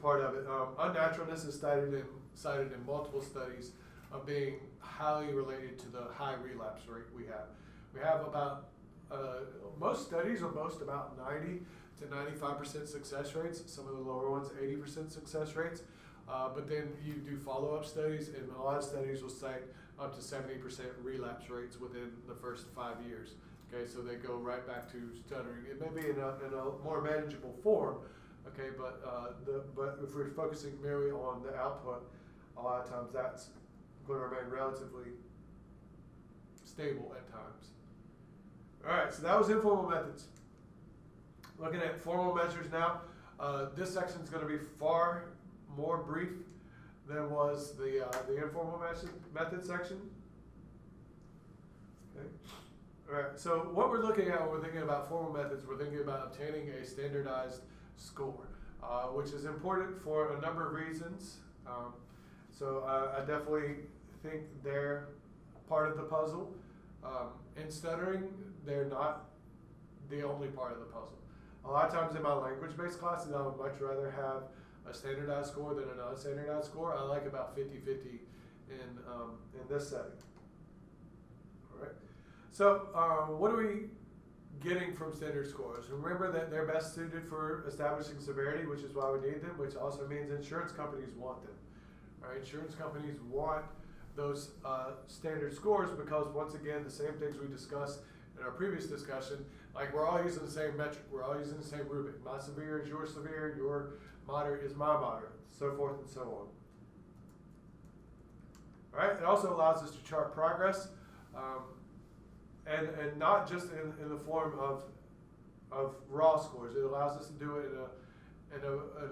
part of it. Unnaturalness is cited in multiple studies of being highly related to the high relapse rate we have. We have about, most studies will boast about 90 to 95% success rates, some of the lower ones 80% success rates, but then you do follow-up studies, and a lot of studies will cite up to 70% relapse rates within the first 5 years. Okay, so they go right back to stuttering. It may be in a more manageable form, okay, but if we're focusing merely on the output, a lot of times that's going to remain relatively stable at times. All right, so that was informal methods. Looking at formal measures now, this section is going to be far more brief than was the informal method section. Okay. All right, so what we're looking at when we're thinking about formal methods, we're thinking about obtaining a standardized score. which is important for a number of reasons. So I definitely think they're part of the puzzle. In stuttering, they're not the only part of the puzzle. A lot of times in my language-based classes, I would much rather have a standardized score than a non-standardized score. I like about 50-50 in this setting. All right. So what are we getting from standard scores? Remember that they're best suited for establishing severity, which is why we need them, which also means insurance companies want them. All right, insurance companies want those standard scores because, once again, the same things we discussed in our previous discussion, like we're all using the same metric, we're all using the same rubric. My severe is your severe, your moderate is my moderate, so forth and so on. All right, it also allows us to chart progress, and not just in the form of raw scores. It allows us to do it in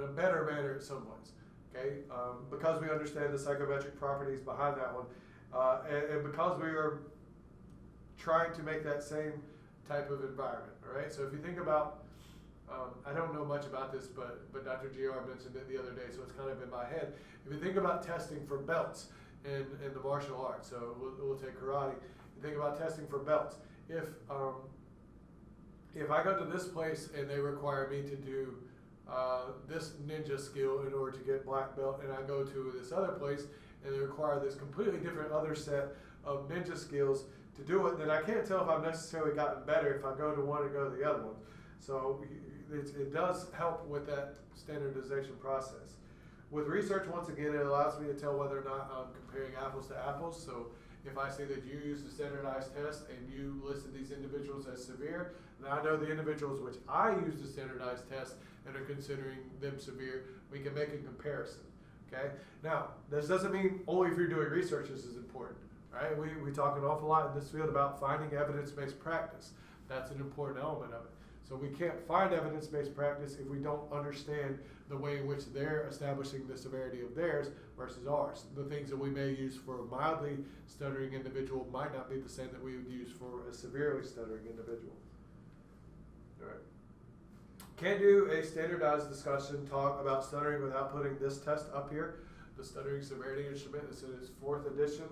a better manner in some ways. Okay, because we understand the psychometric properties behind that one, and because we are trying to make that same type of environment. All right, so if you think about, I don't know much about this, but Dr. GR mentioned it the other day, so it's kind of in my head. If you think about testing for belts in the martial arts, so we'll take karate. You think about testing for belts. If I go to this place and they require me to do this ninja skill in order to get black belt, and I go to this other place and they require this completely different other set of ninja skills to do it, then I can't tell if I've necessarily gotten better if I go to one or go to the other one. So it does help with that standardization process. With research, once again, it allows me to tell whether or not I'm comparing apples to apples. So if I see that you used a standardized test and you listed these individuals as severe, then I know the individuals which I used a standardized test and are considering them severe, we can make a comparison. Okay. Now, this doesn't mean only if you're doing research this is important. Right? We talk an awful lot in this field about finding evidence-based practice. That's an important element of it. So we can't find evidence-based practice if we don't understand the way in which they're establishing the severity of theirs versus ours. The things that we may use for a mildly stuttering individual might not be the same that we would use for a severely stuttering individual. All right. Can't do a standardized discussion talk about stuttering without putting this test up here. The stuttering severity instrument. This is its 4th edition.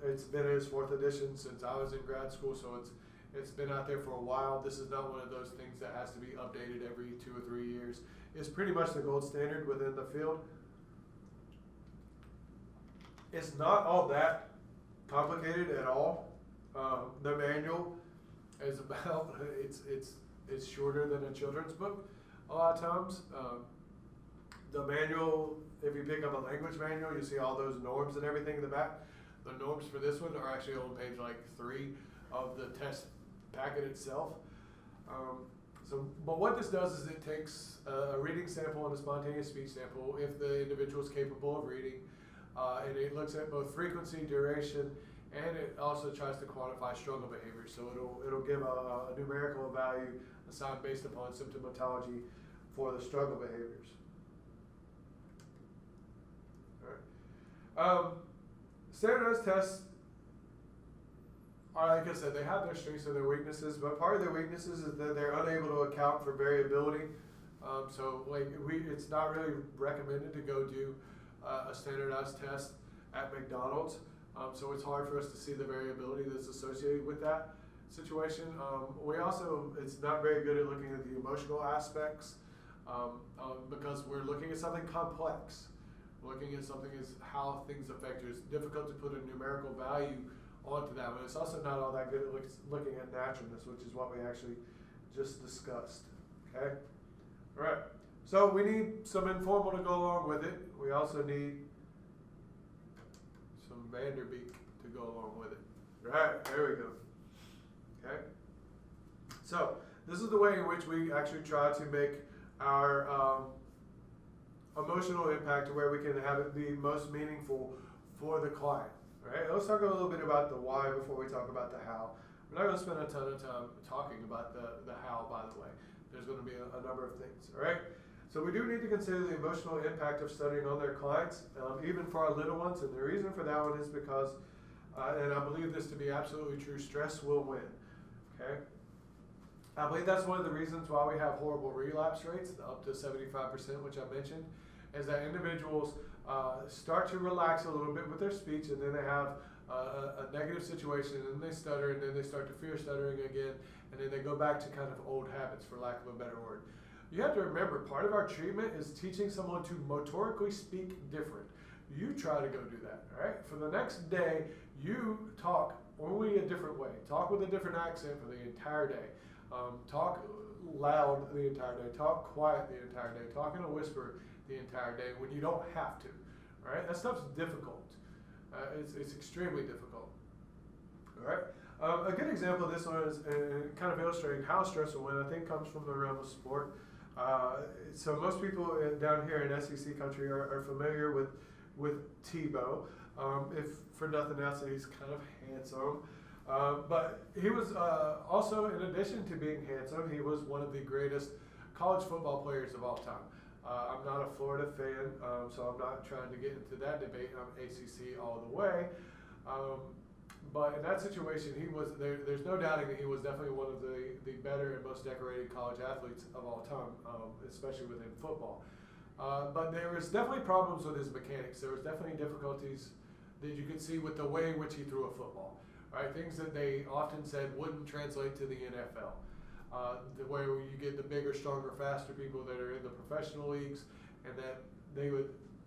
It's been in its 4th edition since I was in grad school, so it's been out there for a while. This is not one of those things that has to be updated every 2 or 3 years. It's pretty much the gold standard within the field. It's not all that complicated at all. The manual is about it's shorter than a children's book a lot of times. The manual, if you pick up a language manual, you see all those norms and everything in the back. The norms for this one are actually on page like 3 of the test packet itself. But what this does is it takes a reading sample and a spontaneous speech sample if the individual is capable of reading, and it looks at both frequency, duration, and it also tries to quantify struggle behavior. So it'll give a numerical value assigned based upon symptomatology for the struggle behaviors. All right. Standardized tests are, like I said, they have their strengths and their weaknesses, but part of their weaknesses is that they're unable to account for variability. So it's not really recommended to go do a standardized test at McDonald's. So it's hard for us to see the variability that's associated with that situation. It's not very good at looking at the emotional aspects because we're looking at something complex. Looking at something as how things affect you. It's difficult to put a numerical value onto that, but it's also not all that good at looking at naturalness, which is what we actually just discussed. Okay? All right. So we need some informal to go along with it. We also need some Vanderbeek to go along with it. Right, there we go. Okay? So this is the way in which we actually try to make our emotional impact to where we can have it be most meaningful for the client. All right, let's talk a little bit about the why before we talk about the how. We're not going to spend a ton of time talking about the how, by the way. There's going to be a number of things. All right, so we do need to consider the emotional impact of studying on their clients, even for our little ones. And the reason for that one is because, and I believe this to be absolutely true, stress will win. Okay. I believe that's one of the reasons why we have horrible relapse rates, up to 75%, which I mentioned, is that individuals start to relax a little bit with their speech, and then they have a negative situation, and then they stutter, and then they start to fear stuttering again, and then they go back to kind of old habits, for lack of a better word. You have to remember, part of our treatment is teaching someone to motorically speak different. You try to go do that, all right? For the next day, you talk only a different way. Talk with a different accent for the entire day. Talk loud the entire day. Talk quiet the entire day. Talk in a whisper the entire day when you don't have to, all right? That stuff's difficult. It's extremely difficult, all right? A good example of this one is kind of illustrating how stressful, when I think comes from the realm of sport. So most people down here in SEC country are familiar with Tebow. If for nothing else, he's kind of handsome. But he was also, in addition to being handsome, he was one of the greatest college football players of all time. I'm not a Florida fan, so I'm not trying to get into that debate. I'm ACC all the way. But in that situation, he was there's no doubting that he was definitely one of the better and most decorated college athletes of all time, especially within football. But there was definitely problems with his mechanics. There was definitely difficulties that you could see with the way in which he threw a football. Right, things that they often said wouldn't translate to the NFL. Where you get the bigger, stronger, faster people that are in the professional leagues, and that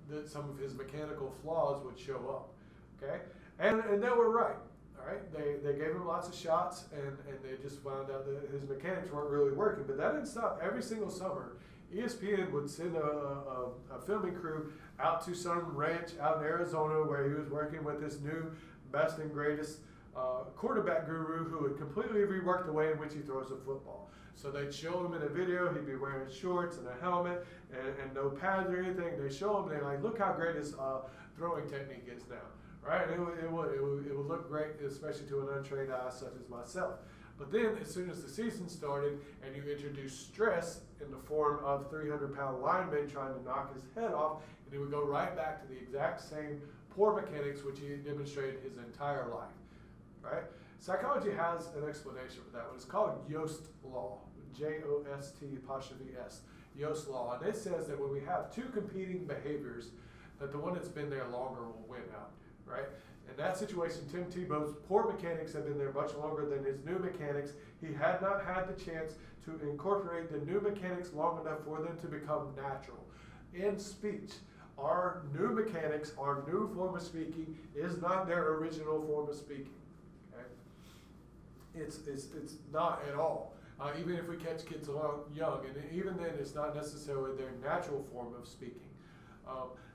that some of his mechanical flaws would show up. Okay, and they were right. All right, they gave him lots of shots, and they just found out that his mechanics weren't really working. But that didn't stop. Every single summer, ESPN would send a filming crew out to some ranch out in Arizona where he was working with this new best and greatest quarterback guru who would completely rework the way in which he throws a football. So they'd show him in a video, he'd be wearing shorts and a helmet and no pads or anything. They show him, they're like, look how great his throwing technique is now, right? And it would look great, especially to an untrained eye such as myself. But then as soon as the season started and you introduce stress in the form of 300-pound linemen trying to knock his head off, and he would go right back to the exact same poor mechanics which he demonstrated his entire life. Right? Psychology has an explanation for that one. It's called Yost Law, J-O-S-T'-S, Yost Law. And it says that when we have two competing behaviors, that the one that's been there longer will win out. Right? In that situation, Tim Tebow's poor mechanics have been there much longer than his new mechanics. He had not had the chance to incorporate the new mechanics long enough for them to become natural. In speech, our new mechanics, our new form of speaking, is not their original form of speaking. It's not at all. Even if we catch kids young, and even then, it's not necessarily their natural form of speaking.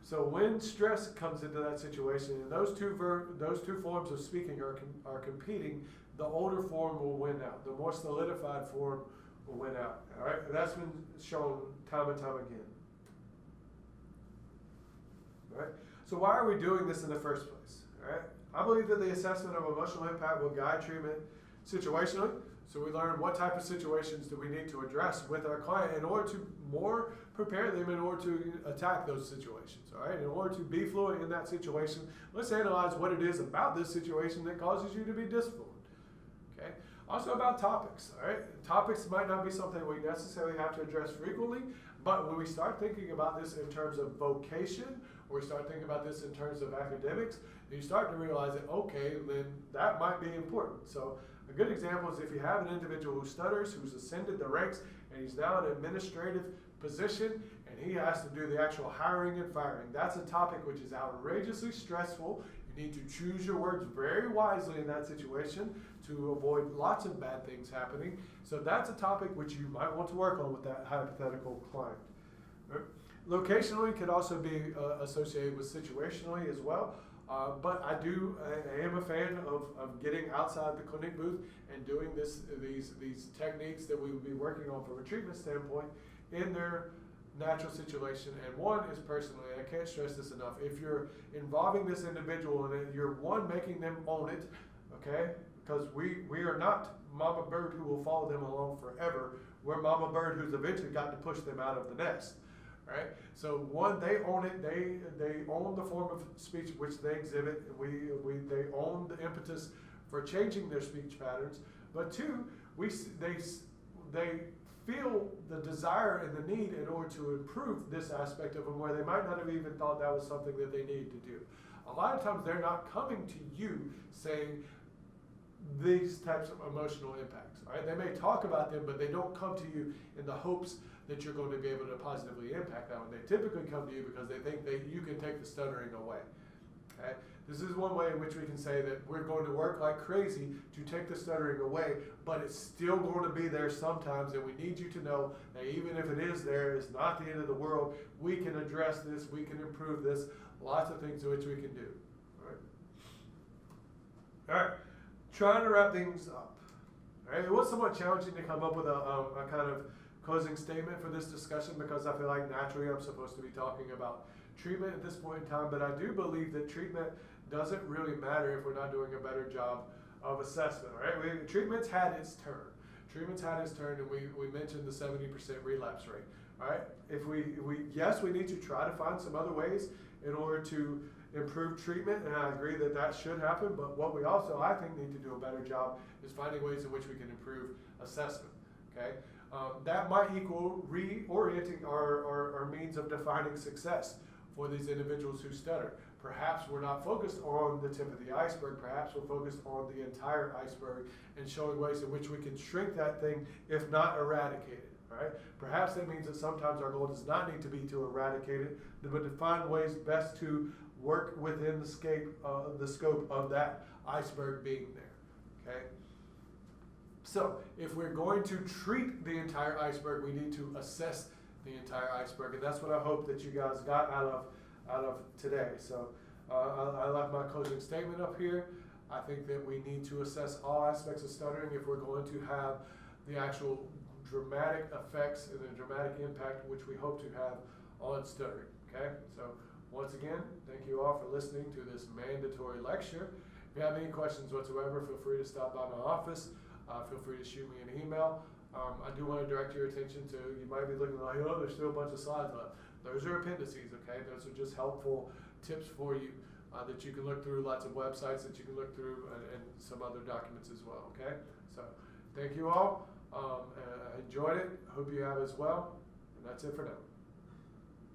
So when stress comes into that situation, and those two forms of speaking are competing, the older form will win out. The more solidified form will win out. All right, and that's been shown time and time again. All right. So why are we doing this in the first place? All right. I believe that the assessment of emotional impact will guide treatment situationally, so we learn what type of situations do we need to address with our client in order to more prepare them in order to attack those situations, all right? In order to be fluent in that situation, let's analyze what it is about this situation that causes you to be disciplined, okay? Also about topics, all right? Topics might not be something we necessarily have to address frequently, but when we start thinking about this in terms of vocation, or we start thinking about this in terms of academics, you start to realize that, okay, then that might be important. So a good example is if you have an individual who stutters, who's ascended the ranks, and he's now in an administrative position, and he has to do the actual hiring and firing. That's a topic which is outrageously stressful. You need to choose your words very wisely in that situation to avoid lots of bad things happening. So that's a topic which you might want to work on with that hypothetical client. Locationally could also be associated with situationally as well. But I am a fan of getting outside the clinic booth and doing these techniques that we would be working on from a treatment standpoint in their natural situation. And one is personally, I can't stress this enough, if you're involving this individual and you're making them own it, okay? Because we are not Mama Bird who will follow them along forever. We're Mama Bird who's eventually got to push them out of the nest. Right? So one, they own it. They own the form of speech which they exhibit. They own the impetus for changing their speech patterns. But two, they feel the desire and the need in order to improve this aspect of them where they might not have even thought that was something that they needed to do. A lot of times they're not coming to you saying these types of emotional impacts, right? They may talk about them, but they don't come to you in the hopes that you're going to be able to positively impact that one. They typically come to you because they think that you can take the stuttering away. Okay? This is one way in which we can say that we're going to work like crazy to take the stuttering away, but it's still going to be there sometimes, and we need you to know that even if it is there, it's not the end of the world. We can address this, we can improve this, lots of things which we can do. All right, trying to wrap things up. All right, it was somewhat challenging to come up with a kind of closing statement for this discussion because I feel like naturally I'm supposed to be talking about treatment at this point in time, but I do believe that treatment doesn't really matter if we're not doing a better job of assessment, right? Treatment's had its turn. Treatment's had its turn, and we mentioned the 70% relapse rate, all right? If yes, we need to try to find some other ways in order to improve treatment, and I agree that that should happen, but what we also, I think, need to do a better job is finding ways in which we can improve assessment, okay? That might equal reorienting our means of defining success for these individuals who stutter. Perhaps we're not focused on the tip of the iceberg, perhaps we're focused on the entire iceberg and showing ways in which we can shrink that thing, if not eradicate it, right? Perhaps that means that sometimes our goal does not need to be to eradicate it, but to find ways best to work within the scope of that iceberg being there, okay? So if we're going to treat the entire iceberg, we need to assess the entire iceberg, and that's what I hope that you guys got out of today. So I left my closing statement up here. I think that we need to assess all aspects of stuttering if we're going to have the actual dramatic effects and the dramatic impact which we hope to have on stuttering, okay? So once again, thank you all for listening to this mandatory lecture. If you have any questions whatsoever, feel free to stop by my office. Feel free to shoot me an email. I do want to direct your attention to, you might be looking like, oh, there's still a bunch of slides left. Those are appendices, okay? Those are just helpful tips for you that you can look through, lots of websites that you can look through, and some other documents as well, okay? So thank you all. I enjoyed it. Hope you have as well. And that's it for now.